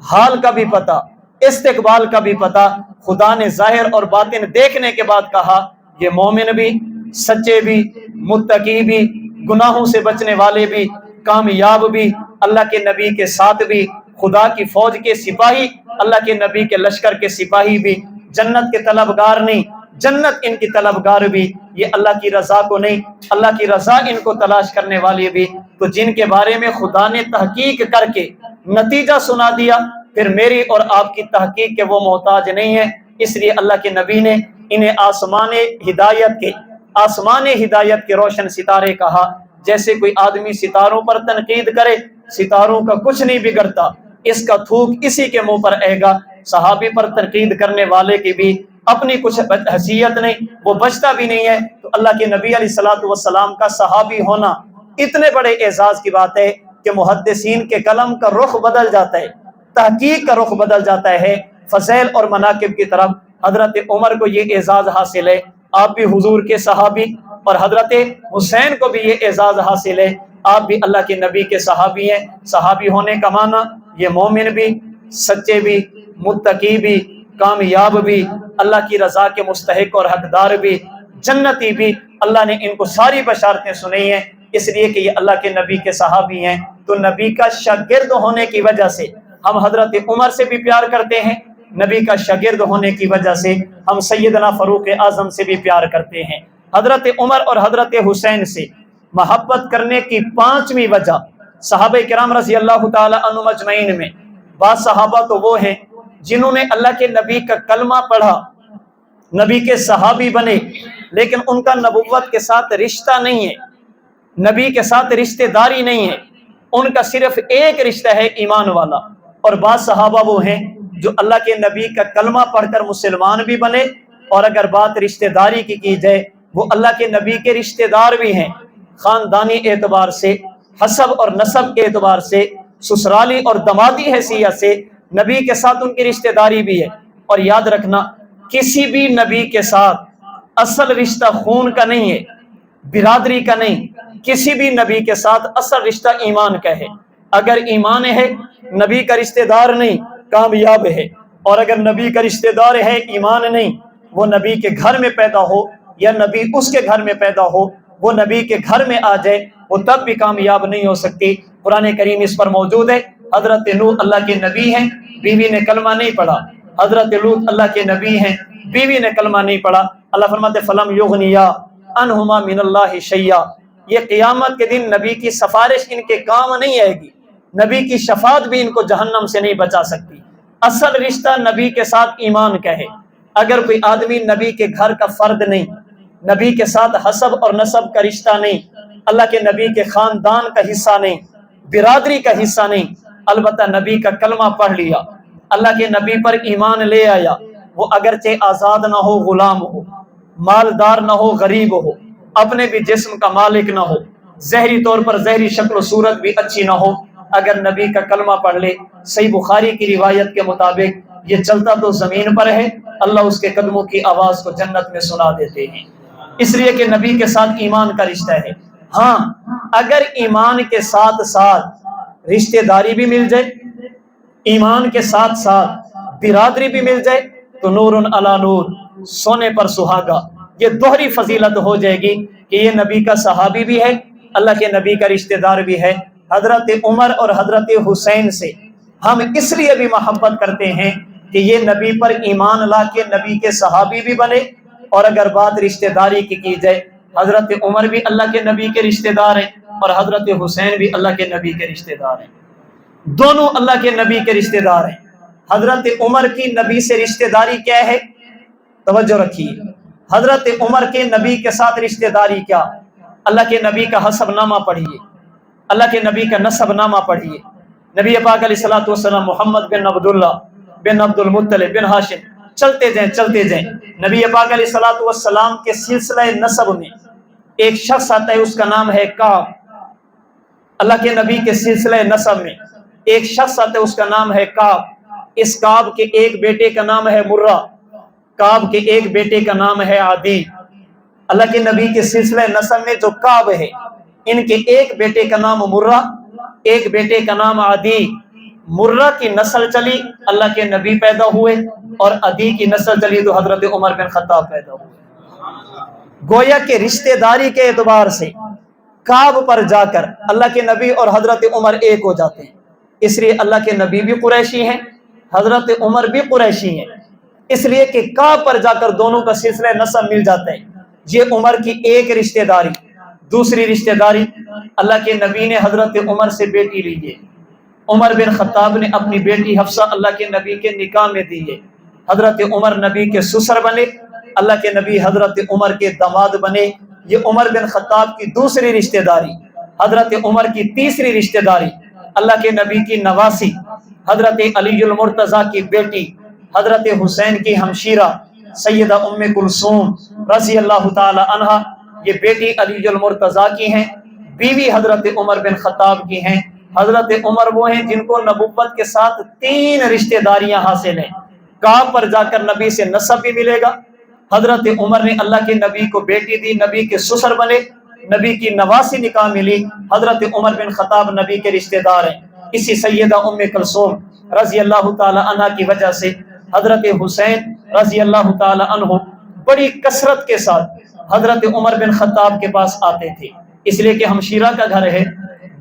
حال کا بھی پتا، استقبال کا بھی پتا۔ خدا نے ظاہر اور باطن دیکھنے کے بعد کہا یہ مومن بھی، سچے بھی، متقی بھی، گناہوں سے بچنے والے بھی، کامیاب بھی، اللہ کے نبی کے ساتھ بھی، خدا کی فوج کے سپاہی، اللہ کے نبی کے لشکر کے سپاہی بھی، جنت کے طلبگار نہیں، جنت ان کی طلبگار بھی، یہ اللہ کی رضا کو نہیں، اللہ کی رضا ان کو تلاش کرنے والے بھی۔ تو جن کے بارے میں خدا نے تحقیق کر کے نتیجہ سنا دیا، پھر میری اور آپ کی تحقیق کے وہ محتاج نہیں ہے۔ اس لیے اللہ کے نبی نے انہیں آسمان ہدایت کے روشن ستارے کہا۔ جیسے کوئی آدمی ستاروں پر تنقید کرے، ستاروں کا کچھ نہیں بگڑتا، اس کا تھوک اسی کے منہ پر آئے گا۔ صحابی پر تنقید کرنے والے کی بھی اپنی کچھ حیثیت نہیں، وہ بچتا بھی نہیں ہے۔ تو اللہ کے نبی علیہ الصلوۃ والسلام کا صحابی ہونا اتنے بڑے اعزاز کی بات ہے کہ محدثین کے قلم کا رخ بدل جاتا ہے، تحقیق کا رخ بدل جاتا ہے فضائل اور مناقب کی طرف۔ حضرت عمر کو یہ اعزاز حاصل ہے، آپ بھی حضور کے صحابی، اور حضرت حسین کو بھی یہ اعزاز حاصل ہے، آپ بھی اللہ کے نبی کے صحابی ہیں۔ صحابی ہونے کا معنی یہ مومن بھی، سچے بھی، متقی بھی، کامیاب بھی، اللہ کی رضا کے مستحق اور حقدار بھی، جنتی بھی۔ اللہ نے ان کو ساری بشارتیں سنائی ہیں، اس لیے کہ یہ اللہ کے نبی کے صحابی ہیں۔ تو نبی کا شاگرد ہونے کی وجہ سے ہم حضرت عمر سے بھی پیار کرتے ہیں، نبی کا شاگرد ہونے کی وجہ سے ہم سیدنا فاروق اعظم سے بھی پیار کرتے ہیں۔ حضرت عمر اور حضرت حسین سے محبت کرنے کی 5ویں وجہ، صحابہ کرام رضی اللہ تعالی عنہم اجمعین میں بعض صحابہ تو وہ ہیں جنہوں نے اللہ کے نبی کا کلمہ پڑھا، نبی کے صحابی بنے، لیکن ان کا نبوت کے ساتھ رشتہ نہیں ہے، نبی کے ساتھ رشتہ داری نہیں ہے، ان کا صرف ایک رشتہ ہے ایمان والا۔ اور بعض صحابہ وہ ہیں جو اللہ کے نبی کا کلمہ پڑھ کر مسلمان بھی بنے، اور اگر بات رشتہ داری کی جائے وہ اللہ کے نبی کے رشتہ دار بھی ہیں، خاندانی اعتبار سے، حسب اور نسب کے اعتبار سے، سسرالی اور دمادی حیثیت سے نبی کے ساتھ ان کی رشتہ داری بھی ہے۔ اور یاد رکھنا، کسی بھی نبی کے ساتھ اصل رشتہ خون کا نہیں ہے، برادری کا نہیں، کسی بھی نبی کے ساتھ اصل رشتہ ایمان کا ہے۔ اگر ایمان ہے، نبی کا رشتہ دار نہیں، کامیاب ہے، اور اگر نبی کا رشتہ دار ہے، ایمان نہیں، وہ نبی کے گھر میں پیدا ہو یا نبی اس کے گھر میں پیدا ہو، وہ نبی کے گھر میں آ جائے، وہ تب بھی کامیاب نہیں ہو سکتی۔ قرآن کریم اس پر موجود ہے۔ حضرت نوح اللہ کے نبی ہیں، بیوی نے کلمہ نہیں پڑھا۔ حضرت لوط اللہ کے نبی ہیں، بیوی نے کلمہ نہیں پڑھا۔ اللہ فرماتے فلم یغنیا عنہما من اللہ شیئا، یہ قیامت کے دن نبی کی سفارش ان کے کام نہیں آئے گی، نبی کی شفاعت بھی ان کو جہنم سے نہیں بچا سکتی۔ اصل رشتہ نبی کے ساتھ ایمان کا ہے۔ اگر کوئی آدمی نبی کے گھر کا فرد نہیں، نبی کے ساتھ حسب اور نسب کا رشتہ نہیں، اللہ کے نبی کے خاندان کا حصہ نہیں، برادری کا حصہ نہیں، البتہ نبی کا کلمہ پڑھ لیا، اللہ کے نبی پر ایمان لے آیا، وہ اگرچہ آزاد نہ ہو، غلام ہو، مالدار نہ ہو، غریب ہو، اپنے بھی جسم کا مالک نہ ہو، ظاہری طور پر ظاہری شکل و صورت بھی اچھی نہ ہو، اگر نبی کا کلمہ پڑھ لے، صحیح بخاری کی روایت کے مطابق یہ چلتا تو زمین پر ہے، اللہ اس کے قدموں کی آواز کو جنت میں سنا دیتے ہیں، اس لیے کہ نبی کے ساتھ ایمان کا رشتہ ہے۔ ہاں اگر ایمان کے ساتھ ساتھ رشتہ داری بھی مل جائے، ایمان کے ساتھ ساتھ برادری بھی مل جائے تو نور علی نور، سونے پر سہاگا، یہ دوہری فضیلت ہو جائے گی کہ یہ نبی کا صحابی بھی ہے، اللہ کے نبی کا رشتہ دار بھی ہے۔ حضرت عمر اور حضرت حسین سے ہم اس لیے بھی محبت کرتے ہیں کہ یہ نبی پر ایمان لا کے نبی کے صحابی بھی بنے، اور اگر بات رشتہ داری کی جائے، حضرت عمر بھی اللہ کے نبی کے رشتہ دار ہیں اور حضرت حسین بھی اللہ کے نبی کے رشتہ دار ہیں، دونوں اللہ کے نبی کے رشتہ دار ہیں۔ حضرت عمر کی نبی سے رشتہ داری کیا ہے؟ توجہ رکھیے، حضرت عمر کے نبی کے ساتھ رشتہ داری کیا؟ اللہ کے نبی کا حسب نامہ پڑھیے، اللہ کے نبی کا نسب نامہ پڑھیے۔ نبی پاک علیہ الصلوۃ والسلام محمد بن عبداللہ بن عبد المطلب بن ہاشم، چلتے جائیں۔ نبی پاک علیہ الصلوۃ والسلام کے سلسلہ نسب میں ایک شخص آتا ہے، اس کا نام ہے کعب۔ اللہ کے نبی کے سلسلہ نسب میں ایک شخص آتا ہے، اس کا نام ہے کعب۔ اس کعب کے ایک بیٹے کا نام ہے مرہ، کعب کے ایک بیٹے کا نام ہے عدی۔ اللہ کے نبی کے سلسلہ نسب میں جو کعب ہے، ان کے ایک بیٹے کا نام مرہ، ایک بیٹے کا نام عدی۔ مرہ کی نسل چلی، اللہ کے نبی پیدا ہوئے، اور عدی کی نسل چلی تو حضرت عمر بن خطاب پیدا ہوئے۔ گویا کہ رشتہ داری کے اعتبار سے کعب پر جا کر اللہ کے نبی اور حضرت عمر ایک ہو جاتے ہیں، اس لیے اللہ کے نبی بھی قریشی ہیں، حضرت عمر بھی قریشی ہیں، اس لیے کہ کعب پر جا کر دونوں کا سلسلہ نسب مل جاتا ہے۔ یہ عمر کی ایک رشتہ داری۔ دوسری رشتہ داری، اللہ کے نبی نے حضرت عمر سے بیٹی لی ہے، عمر بن خطاب نے اپنی بیٹی حفصہ اللہ کے نبی کے نکاح میں دی ہے، حضرت عمر نبی کے سسر بنے، اللہ کے نبی حضرت عمر کے داماد بنے۔ یہ عمر بن خطاب کی دوسری رشتہ داری۔ حضرت عمر کی تیسری رشتہ داری، اللہ کے نبی کی نواسی، حضرت علی المرتضیٰ کی بیٹی، حضرت حسین کی ہمشیرہ سیدہ ام کلثوم رضی اللہ تعالی عنہا، یہ بیٹی علی المرتضیٰ کی ہیں، بیوی حضرت عمر بن خطاب کی ہیں۔ حضرت عمر وہ ہیں جن کو نبوت کے ساتھ 3 رشتہ داریاں حاصل ہیں۔ کعب پر جا کر نبی سے نسب بھی ملے گا، حضرت عمر نے اللہ کے نبی کو بیٹی دی، نبی کے سسر بنے، نبی کی نواسی نکاح ملی، حضرت عمر بن خطاب نبی کے رشتہ دار ہیں۔ اسی سیدہ ام کلثوم رضی اللہ تعالی عنہ کی وجہ سے حضرت حسین رضی اللہ تعالی عنہ بڑی کثرت کے ساتھ حضرت عمر بن خطاب کے پاس آتے تھے، اس لیے کہ ہمشیرہ کا گھر ہے،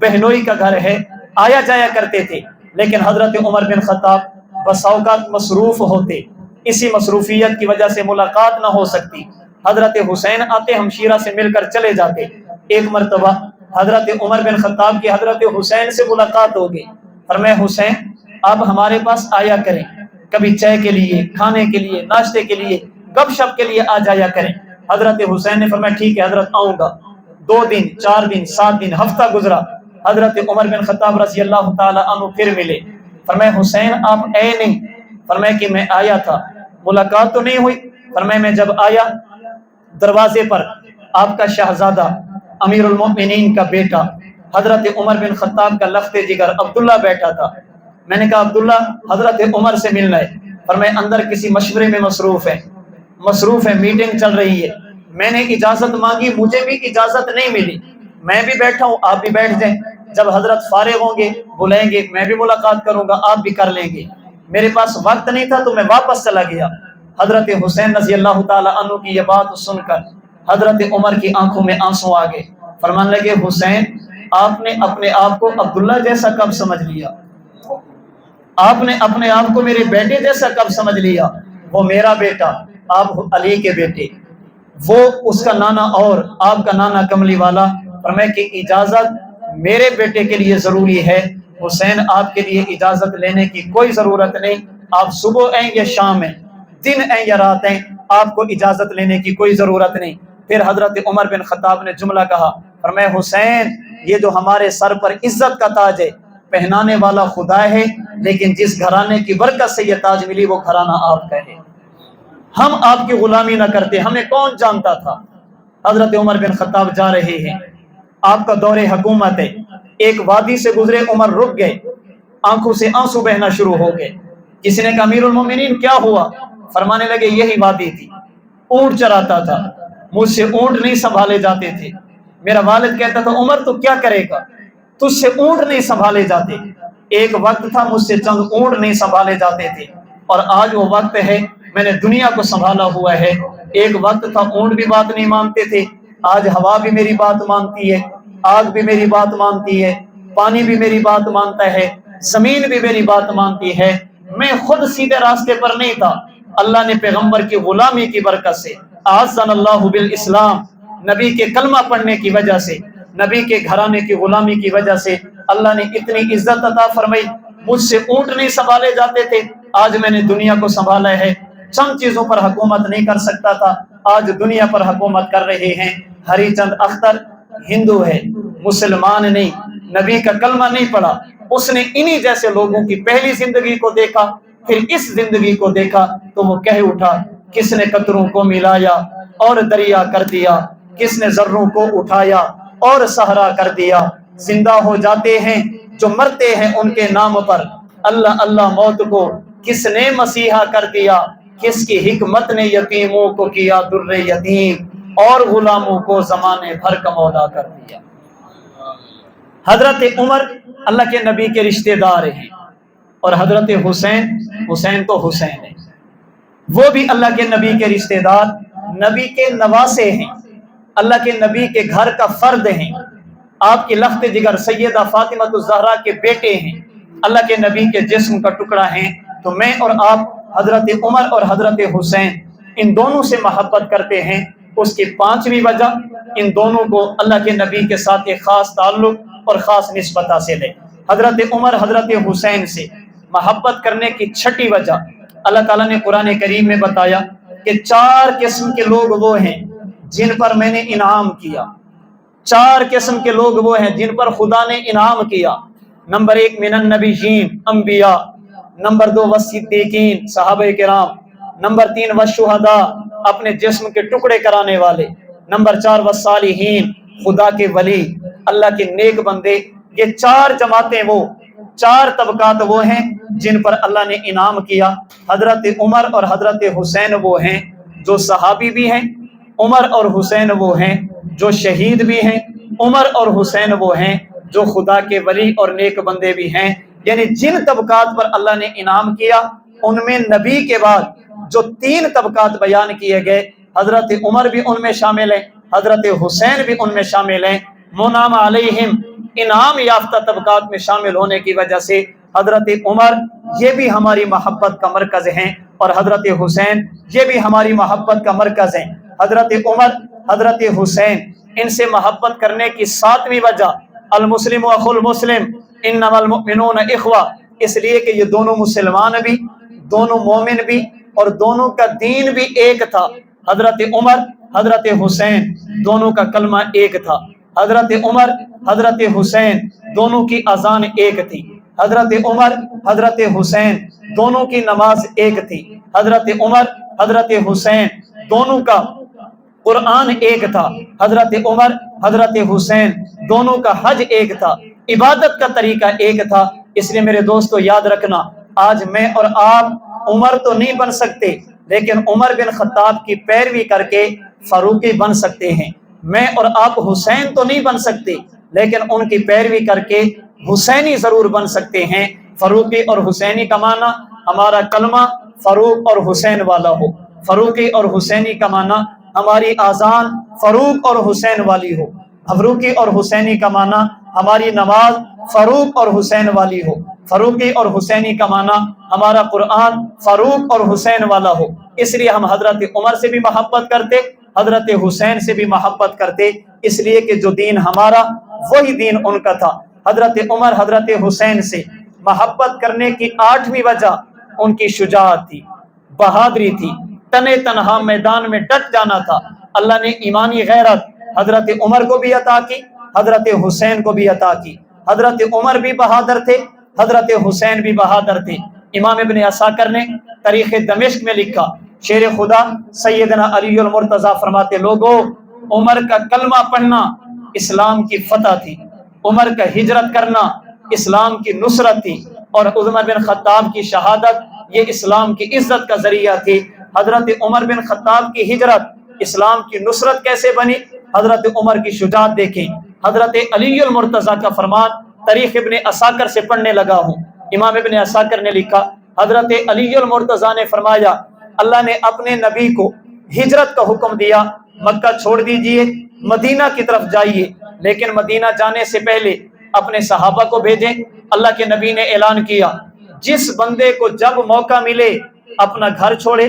بہنوئی کا گھر ہے، آیا جایا کرتے تھے۔ لیکن حضرت عمر بن خطاب بسا اوقات مصروف ہوتے، اسی مصروفیت کی وجہ سے ملاقات نہ ہو سکتی۔ حضرت حسین آتے، ہمشیرہ سے مل کر چلے جاتے۔ ایک مرتبہ حضرت عمر بن خطاب کی حضرت حسین سے ملاقات ہو گئی، فرمایا حسین آپ ہمارے پاس آیا کریں، کبھی چائے کے لیے، کھانے کے لیے، ناشتے کے لیے، گپ شپ کے لیے آ جایا کریں۔ حضرت حسین نے فرمایا ٹھیک ہے حضرت آؤں گا۔ 2 دن، 4 دن، 7 دن، ہفتہ گزرا، حضرت عمر بن خطاب رضی اللہ تعالی عنہ پھر ملے، فرمایا حسین آپ اے نہیں؟ فرمایا کہ میں آیا تھا، ملاقات تو نہیں ہوئی۔ فرمایا میں جب آیا دروازے پر آپ کا شہزادہ امیر المؤمنین کا بیٹا حضرت عمر بن خطاب کا لخت جگر عبداللہ بیٹھا تھا۔ میں نے کہا عبداللہ حضرت عمر سے ملنا ہے، فرمایا اندر کسی مشورے میں مصروف ہے، میٹنگ چل رہی ہے۔ میں نے اجازت مانگی، مجھے بھی اجازت نہیں ملی، میں بھی بیٹھا ہوں، آپ بھی بیٹھ جائیں، جب حضرت فارغ ہوں گے بلائیں گے میں بھی ملاقات کروں گا، آپ بھی کر لیں گے۔ میرے پاس وقت نہیں تھا تو میں واپس چلا گیا۔ حضرت حسین رضی اللہ تعالی عنہ کی یہ بات سن کر حضرت عمر کی آنکھوں میں آنسو آ گئے۔ فرمانے لگے حسین آپ نے اپنے آپ کو عبداللہ جیسا کب سمجھ لیا؟ آپ نے اپنے آپ کو میرے بیٹے جیسا کب سمجھ لیا؟ وہ میرا بیٹا، آپ علی کے بیٹے، وہ اس کا نانا اور آپ کا نانا کملی والا۔ فرمایا کہ اجازت میرے بیٹے کے لیے ضروری ہے، حسین آپ کے لیے اجازت لینے کی کوئی ضرورت نہیں، آپ صبح ہیں یا شام ہیں، دن ہیں یا رات ہیں، آپ کو اجازت لینے کی کوئی ضرورت نہیں۔ پھر حضرت عمر بن خطاب نے جملہ کہا، فرمایا حسین یہ جو ہمارے سر پر عزت کا تاج ہے پہنانے والا خدا ہے، لیکن جس گھرانے کی برکت سے یہ تاج ملی وہ گھرانہ آپ کا ہے، ہم آپ کی غلامی نہ کرتے، ہمیں کون جانتا تھا۔ حضرت عمر بن خطاب جا رہے ہیں، آپ کا دور حکومت ہے، ایک وادی سے گزرے، عمر رک گئے، آنکھوں سے آنسو بہنا شروع ہو گئے۔ کسی نے کہا امیر المومنین کیا ہوا؟ فرمانے لگے یہی وادی تھی، اونٹ چراتا تھا، مجھ سے اونٹ نہیں سنبھالے جاتے تھے، میرا والد کہتا تھا عمر تو کیا کرے گا، تجھ سے اونٹ نہیں سنبھالے جاتے، ایک وقت تھا مجھ سے چند اونٹ نہیں سنبھالے جاتے تھے، اور آج وہ وقت ہے میں نے دنیا کو سنبھالا ہوا ہے۔ ایک وقت تھا اونٹ بھی بات نہیں مانتے تھے، آج ہوا بھی میری بات مانتی ہے، آگ بھی میری بات مانتی ہے، پانی بھی میری بات مانتا ہے، زمین بھی میری بات مانتی ہے۔ میں خود سیدھے راستے پر نہیں تھا، اللہ نے پیغمبر کی غلامی کی برکت سے، اعزنا اللہ بالاسلام، نبی کے کلمہ پڑھنے کی وجہ سے، نبی کے گھرانے کی غلامی کی وجہ سے اللہ نے اتنی عزت عطا فرمائی۔ مجھ سے اونٹ نہیں سنبھالے جاتے تھے، آج میں نے دنیا کو سنبھالا ہے۔ چند چیزوں پر حکومت نہیں کر سکتا تھا، آج دنیا پر حکومت کر رہے ہیں۔ ہری چند اختر ہندو ہے، مسلمان نہیں، نبی کا کلمہ نہیں پڑھا، اس نے انہی جیسے لوگوں کی پہلی زندگی کو دیکھا، پھر اس زندگی کو دیکھا تو وہ کہہ اٹھا، کس نے قطروں کو ملایا اور دریا کر دیا، کس نے ذروں کو اٹھایا اور صحرا کر دیا، زندہ ہو جاتے ہیں جو مرتے ہیں ان کے نام پر، اللہ اللہ موت کو کس نے مسیحا کر دیا، کس کی حکمت نے یتیموں کو کیا در یتیم اور غلاموں کو زمانے بھر کا مولا کر دیا۔ حضرت عمر اللہ کے نبی کے رشتہ دار ہیں، اور حضرت حسین تو حسین ہے، وہ بھی اللہ کے نبی کے رشتہ دار، نبی کے نواسے ہیں، اللہ کے نبی کے گھر کا فرد ہیں، آپ کی لخت جگر سیدہ فاطمہ الزہرا کے بیٹے ہیں، اللہ کے نبی کے جسم کا ٹکڑا ہیں۔ تو میں اور آپ حضرت عمر اور حضرت حسین ان دونوں سے محبت کرتے ہیں۔ اس کی پانچویں وجہ، ان دونوں کو اللہ کے نبی کے ساتھ ایک خاص تعلق اور خاص نسبت حاصل ہے۔ حضرت عمر حضرت حسین سے محبت کرنے کی چھٹی وجہ اللہ تعالیٰ نے قرآن کریم میں بتایا کہ 4 قسم کے لوگ وہ ہیں جن پر میں نے انعام کیا، 4 قسم کے لوگ وہ ہیں جن پر خدا نے انعام کیا۔ نمبر 1 من النبیین، انبیاء، نمبر 2 والصدیقین، صحابہ کرام، نمبر 3 والشہداء، اپنے جسم کے ٹکڑے کرانے والے، نمبر 4 والصالحین، خدا کے ولی، اللہ کے نیک بندے۔ یہ 4 جماعتیں، وہ 4 طبقات وہ ہیں جن پر اللہ نے انعام کیا۔ حضرت عمر اور حضرت حسین وہ ہیں جو صحابی بھی ہیں، عمر اور حسین وہ ہیں جو شہید بھی ہیں، عمر اور حسین وہ ہیں جو خدا کے ولی اور نیک بندے بھی ہیں۔ یعنی جن طبقات پر اللہ نے انعام کیا، ان میں نبی کے بعد جو 3 طبقات بیان کیے گئے، حضرت عمر بھی ان میں شامل ہیں، حضرت حسین بھی ان میں شامل ہیں۔ منعم علیہم، انعام یافتہ طبقات میں شامل ہونے کی وجہ سے حضرت عمر یہ بھی ہماری محبت کا مرکز ہیں، اور حضرت حسین یہ بھی ہماری محبت کا مرکز ہیں۔ حضرت عمر حضرت حسین ان سے محبت کرنے کی 7ویں وجہ، المسلم اخو المسلم انما المؤمنون اخوہ، اس لیے کہ یہ دونوں مسلمان بھی، دونوں مومن بھی، اور دونوں کا دین بھی ایک تھا۔ حضرت عمر حضرت حسین دونوں کا کلمہ ایک تھا، حضرت عمر حضرت حسین دونوں کی اذان ایک تھی، حضرت عمر حضرت حسین دونوں کی نماز ایک تھی، حضرت عمر حضرت حسین دونوں کا قرآن ایک تھا، حضرت عمر حضرت حسین دونوں کا حج ایک تھا، عبادت کا طریقہ ایک تھا۔ اس لیے میرے دوستو یاد رکھنا، آج میں اور آپ عمر تو نہیں بن سکتے، لیکن عمر بن خطاب کی پیروی کر کے فاروقی بن سکتے ہیں۔ میں اور آپ حسین تو نہیں بن سکتے، لیکن ان کی پیروی کر کے حسینی ضرور بن سکتے ہیں۔ فاروقی اور حسینی کا معنی، ہمارا کلمہ فاروق اور حسین والا ہو، فاروقی اور حسینی کا معنی ہماری آذان فاروق اور حسین والی ہو، فروقی اور حسینی کا معنی ہماری نماز فاروق اور حسین والی ہو، فروقی اور حسینی کا معنی ہمارا قرآن فاروق اور حسین والا ہو۔ اس لیے ہم حضرت عمر سے بھی محبت کرتے، حضرت حسین سے بھی محبت کرتے، اس لیے کہ جو دین ہمارا وہی دین ان کا تھا۔ حضرت عمر حضرت حسین سے محبت کرنے کی 8ویں وجہ ان کی شجاعت تھی، بہادری تھی، تنے تنہا میدان میں ڈٹ جانا تھا۔ اللہ نے ایمانی غیرت حضرت عمر کو بھی عطا کی، حضرت حسین کو بھی عطا کی۔ حضرت عمر بھی بہادر تھے، حضرت حسین بھی بہادر تھے۔ امام ابن عساکر نے تاریخ دمشق میں لکھا، شیر خدا سیدنا علی المرتضیٰ فرماتے، لوگوں عمر کا کلمہ پڑھنا اسلام کی فتح تھی، عمر کا ہجرت کرنا اسلام کی نصرت تھی، اور عمر بن خطاب کی شہادت یہ اسلام کی عزت کا ذریعہ تھی۔ حضرت عمر بن خطاب کی ہجرت اسلام کی نصرت کیسے بنی؟ حضرت عمر کی شجاعت دیکھیں۔ حضرت علی المرتضیٰ کا فرمان تاریخ ابن عساکر سے پڑھنے لگا ہوں۔ امام ابن عساکر نے لکھا، حضرت علی المرتضیٰ نے فرمایا، اللہ نے اپنے نبی کو ہجرت کا حکم دیا، مکہ چھوڑ دیجئے، مدینہ کی طرف جائیے، لیکن مدینہ جانے سے پہلے اپنے صحابہ کو بھیجیں۔ اللہ کے نبی نے اعلان کیا، جس بندے کو جب موقع ملے اپنا گھر چھوڑے،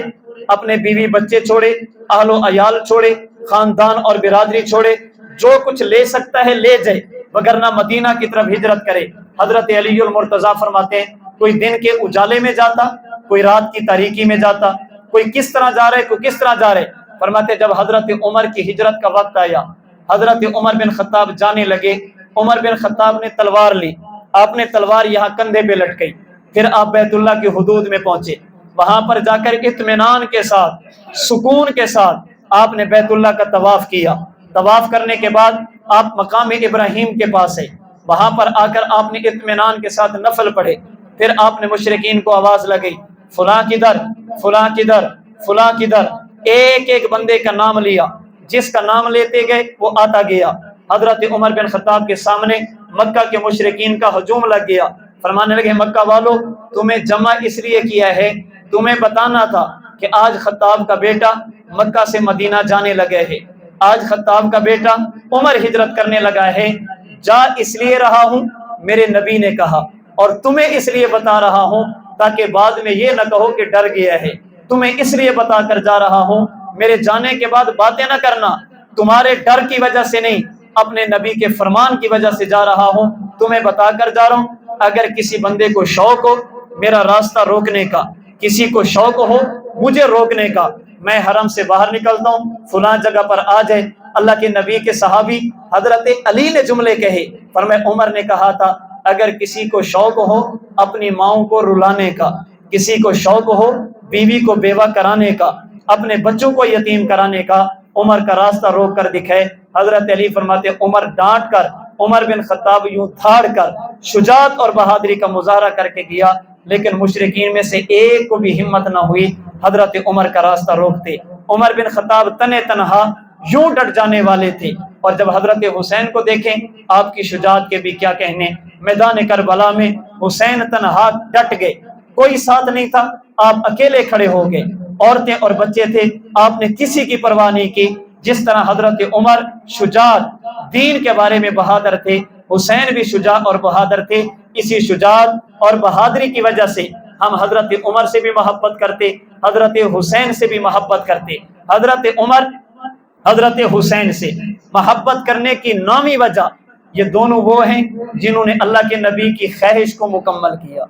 اپنے بیوی بچے چھوڑے، اہل و عیال چھوڑے، خاندان اور برادری چھوڑے، جو کچھ لے سکتا ہے لے جائے، وگرنہ مدینہ کی طرف ہجرت کرے۔ حضرت علی المرتضیٰ فرماتے ہیں، کوئی دن کے اجالے میں جاتا، کوئی رات کی تاریکی میں جاتا، کوئی کس طرح جا رہے، کوئی کس طرح جا رہے۔ فرماتے جب حضرت عمر کی ہجرت کا وقت آیا، حضرت عمر بن خطاب جانے لگے، عمر بن خطاب نے تلوار لی، آپ نے تلوار یہاں کندھے پہ لٹکئی، پھر آپ بیت اللہ کی حدود میں پہنچے، وہاں پر جا کر اطمینان کے ساتھ، سکون کے ساتھ آپ نے بیت اللہ کا طواف کیا۔ طواف کرنے کے بعد آپ مقام ابراہیم کے پاس ہے، وہاں پر آ کر آپ نے اطمینان کے ساتھ نفل پڑھے، پھر آپ نے مشرکین کو آواز لگئی، فلاں کدھر، فلاں کدھر، فلاں کدھر، ایک ایک بندے کا نام لیا، جس کا نام لیتے گئے وہ آتا گیا۔ حضرت عمر بن خطاب کے سامنے مکہ کے مشرکین کا ہجوم لگ گیا، فرمانے لگے، مکہ والو تمہیں جمع اس لیے کیا ہے، تمہیں بتانا تھا کہ آج خطاب کا بیٹا مکہ سے مدینہ جانے لگے ہے، آج خطاب کا بیٹا عمر ہجرت کرنے لگا ہے، جا اس لیے رہا ہوں میرے نبی نے کہا، اور تمہیں اس لیے بتا رہا ہوں تاکہ بعد میں یہ نہ کہو کہ ڈر گیا ہے، تمہیں اس لیے بتا کر جا رہا ہوں، میرے جانے کے بعد باتیں نہ کرنا، تمہارے ڈر کی وجہ سے نہیں، اپنے نبی کے فرمان کی وجہ سے جا رہا ہوں، تمہیں بتا کر جا رہا ہوں۔ اگر کسی بندے کو شوق ہو میرا راستہ روکنے کا، کسی کو شوق ہو مجھے روکنے کا، میں حرم سے باہر نکلتا ہوں، فلاں جگہ پر آ جائے۔ اللہ کے نبی کے صحابی حضرت علی نے جملے کہے، فرمایا عمر نے کہا تھا، اگر کسی کو شوق ہو اپنی ماؤں کو رلانے کا، کسی کو شوق ہو بیوی کو بیوہ کرانے کا، اپنے بچوں کو یتیم کرانے کا، عمر کا راستہ روک کر دکھائے۔ حضرت علی فرماتے عمر ڈانٹ کر، عمر بن خطاب یوں تھاڑ کر شجاعت اور بہادری کا مظاہرہ کر کے گیا، لیکن مشرکین میں سے ایک کو بھی ہمت نہ ہوئی حضرت عمر کا راستہ روکتے۔ عمر بن خطاب تنے تنہا یوں ڈٹ جانے والے تھے، اور جب حضرت حسین کو دیکھیں آپ کی شجاعت کے بھی کیا کہنے۔ میدان کربلا میں حسین تنہا ڈٹ گئے، کوئی ساتھ نہیں تھا، آپ اکیلے کھڑے ہو گئے، عورتیں اور بچے تھے، آپ نے کسی کی پرواہ نہیں کی۔ جس طرح حضرت عمر شجاع دین کے بارے میں بہادر تھے، حسین بھی شجاع اور بہادر تھے۔ اسی شجاعت اور بہادری کی وجہ سے ہم حضرت عمر سے بھی محبت کرتے، حضرت حسین سے بھی محبت کرتے۔ حضرت عمر حضرت حسین سے محبت کرنے کی نامی وجہ یہ دونوں وہ ہیں جنہوں نے اللہ کے نبی کی خواہش کو مکمل کیا،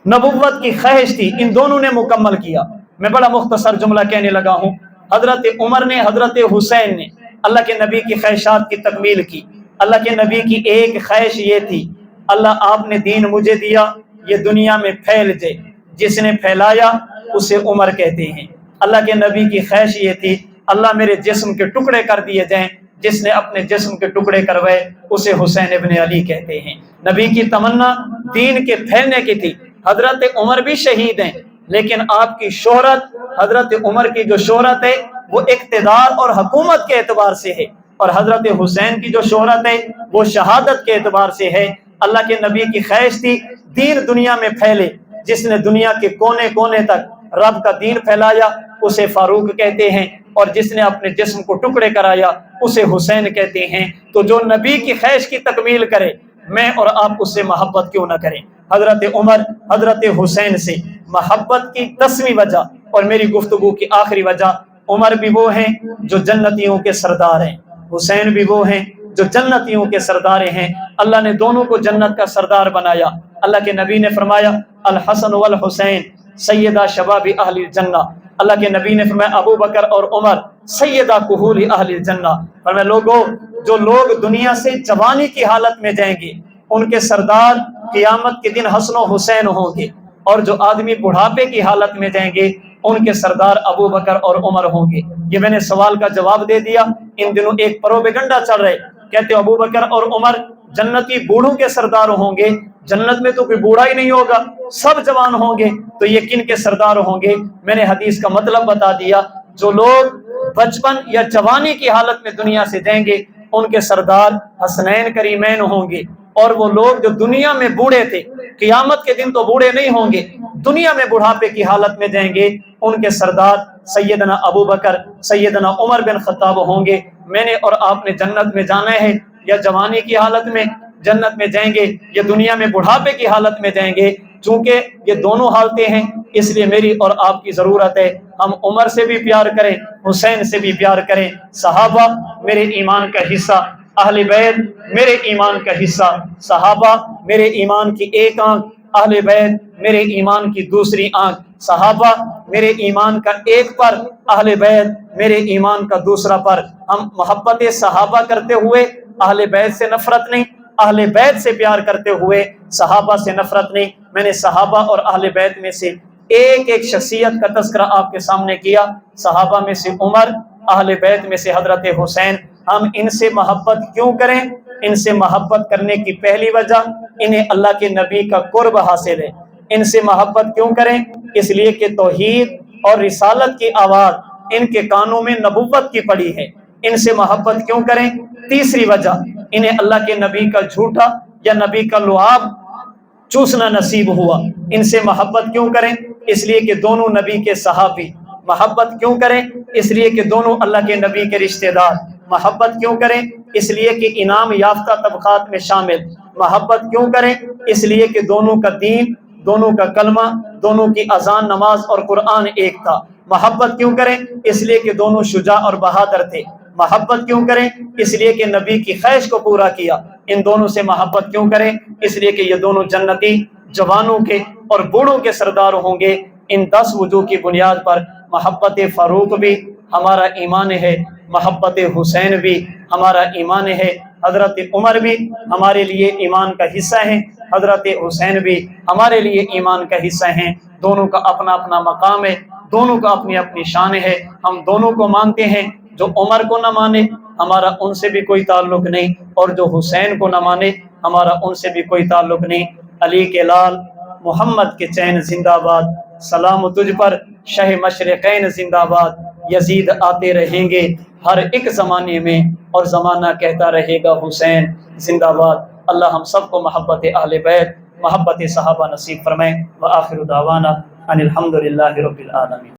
نبوت کی خواہش تھی، ان دونوں نے مکمل کیا۔ میں بڑا مختصر جملہ کہنے لگا ہوں، حضرت عمر نے، حضرت حسین نے اللہ کے نبی کی خواہشات کی تکمیل کی۔ اللہ کے نبی کی ایک خواہش یہ تھی، اللہ آپ نے دین مجھے دیا یہ دنیا میں پھیل جائے، جس نے پھیلایا اسے عمر کہتے ہیں۔ اللہ کے نبی کی خواہش یہ تھی، اللہ میرے جسم کے ٹکڑے کر دیے جائیں، جس نے اپنے جسم کے ٹکڑے کروائے اسے حسین ابن علی کہتے ہیں۔ نبی کی تمنا دین کے پھیلنے کی تھی۔ حضرت عمر بھی شہید ہیں، لیکن آپ کی شہرت، حضرت عمر کی جو شہرت ہے وہ اقتدار اور حکومت کے اعتبار سے ہے، اور حضرت حسین کی جو شہرت ہے وہ شہادت کے اعتبار سے ہے۔ اللہ کے نبی کی خواہش تھی دین دنیا میں پھیلے، جس نے دنیا کے کونے کونے تک رب کا دین پھیلایا۔ اسے فاروق کہتے ہیں، اور جس نے اپنے جسم کو ٹکڑے کرایا اسے حسین کہتے ہیں۔ تو جو نبی کی خواہش کی تکمیل کرے، میں اور آپ اس سے محبت کیوں نہ کریں؟ حضرت عمر حضرت حسین سے محبت کی 10ویں وجہ اور میری گفتگو کی آخری وجہ، عمر بھی وہ ہیں جو جنتیوں کے سردار ہیں، حسین بھی وہ ہیں جو جنتیوں کے سردار ہیں۔ اللہ نے دونوں کو جنت کا سردار بنایا۔ اللہ کے نبی نے فرمایا الحسن والحسین سیدہ شباب اہل الجنہ۔ اللہ کے نبی نے فرمایا ابو بکر اور عمر سیدہ کہول اہل الجنہ۔ فرمایا لوگوں، جو لوگ دنیا سے جوانی کی حالت میں جائیں گے ان کے سردار قیامت کے دن حسن و حسین ہوں گے، اور جو آدمی بڑھاپے کی حالت میں جائیں گے ان کے سردار ابو بکر اور عمر ہوں گے۔ یہ میں نے سوال کا جواب دے دیا۔ ان دنوں ایک پروپیگنڈا چل رہے، کہتے ابو بکر اور عمر جنتی بوڑھوں کے سردار ہوں گے، جنت میں تو کوئی بوڑھا ہی نہیں ہوگا، سب جوان ہوں گے، تو یہ کن کے سردار ہوں گے؟ میں نے حدیث کا مطلب بتا دیا، جو لوگ بچپن یا جوانی کی حالت میں دنیا سے جائیں گے ان کے سردار حسنین کریمین ہوں گے، اور وہ لوگ جو دنیا میں بوڑھے تھے قیامت کے دن تو بوڑھے نہیں ہوں گے، دنیا میں بڑھاپے کی حالت میں جائیں گے ان کے سردار سیدنا ابو بکر سیدنا عمر بن خطاب ہوں گے۔ میں نے اور آپ نے جنت میں جانا ہے یا جوانی کی حالت میں جنت میں جائیں گے یا دنیا میں بڑھاپے کی حالت میں جائیں گے؟ چونکہ یہ دونوں حالتیں ہیں، اس لیے میری اور آپ کی ضرورت ہے ہم عمر سے بھی پیار کریں، حسین سے بھی پیار کریں۔ صحابہ میرے ایمان کا حصہ، اہل بیت میرے ایمان کا حصہ، صحابہ میرے ایمان کی ایک آنکھ، اہل بیت میرے ایمان کی دوسری آنکھ، صحابہ میرے ایمان کا ایک پر، اہل بیت میرے ایمان کا دوسرا پر۔ ہم محبت صحابہ کرتے ہوئے اہل بیت سے نفرت نہیں، اہل بیت سے پیار کرتے ہوئے صحابہ سے نفرت نہیں۔ میں نے صحابہ اور اہل بیت میں سے ایک ایک شخصیت کا تذکرہ آپ کے سامنے کیا، صحابہ میں سے عمر، اہل بیت میں سے حضرت حسین۔ ہم ان سے محبت کیوں کریں؟ ان سے محبت کرنے کی پہلی وجہ انہیں اللہ کے نبی کا قرب حاصل ہے۔ ان سے محبت کیوں کریں؟ اس لیے کہ توحید اور رسالت کی آواز ان کے کانوں میں نبوت کی پڑی ہے۔ ان سے محبت کیوں کریں؟ تیسری وجہ، انہیں اللہ کے نبی کا جھوٹا یا نبی کا لعاب چوسنا نصیب ہوا۔ ان سے محبت کیوں کریں؟ اس لیے کہ دونوں نبی کے صحابی۔ محبت کیوں کریں؟ اس لیے کہ دونوں اللہ کے نبی کے رشتہ دار۔ محبت کیوں کریں؟ اس لیے کہ انعام یافتہ طبقات میں شامل۔ محبت کیوں کریں؟ اس لیے کہ دونوں کا دین، دونوں کا کلمہ، دونوں کی اذان، نماز اور قرآن ایک تھا۔ محبت کیوں کریں؟ اس لیے کہ دونوں شجاع اور بہادر تھے۔ محبت کیوں کریں؟ اس لیے کہ نبی کی خواہش کو پورا کیا۔ ان دونوں سے محبت کیوں کریں؟ اس لیے کہ یہ دونوں جنتی جوانوں کے اور بوڑھوں کے سردار ہوں گے۔ ان 10 وجوہ کی بنیاد پر محبت فاروق بھی ہمارا ایمان ہے، محبت حسین بھی ہمارا ایمان ہے، حضرت عمر بھی ہمارے لیے ایمان کا حصہ ہیں، حضرت حسین بھی ہمارے لیے ایمان کا حصہ ہیں۔ دونوں کا اپنا اپنا مقام ہے، دونوں کا اپنی اپنی شان ہے۔ ہم دونوں کو مانتے ہیں، جو عمر کو نہ مانے ہمارا ان سے بھی کوئی تعلق نہیں، اور جو حسین کو نہ مانے ہمارا ان سے بھی کوئی تعلق نہیں۔ علی کے لال محمد کے چین زندہ باد، سلام تجھ پر شہ مشرقین زندہ باد۔ یزید آتے رہیں گے ہر ایک زمانے میں، اور زمانہ کہتا رہے گا حسین زندہ باد۔ اللہ ہم سب کو محبت اہل بیت، محبت صحابہ نصیب فرمائے۔ وآخر دعوانا ان الحمد للہ رب العالمین۔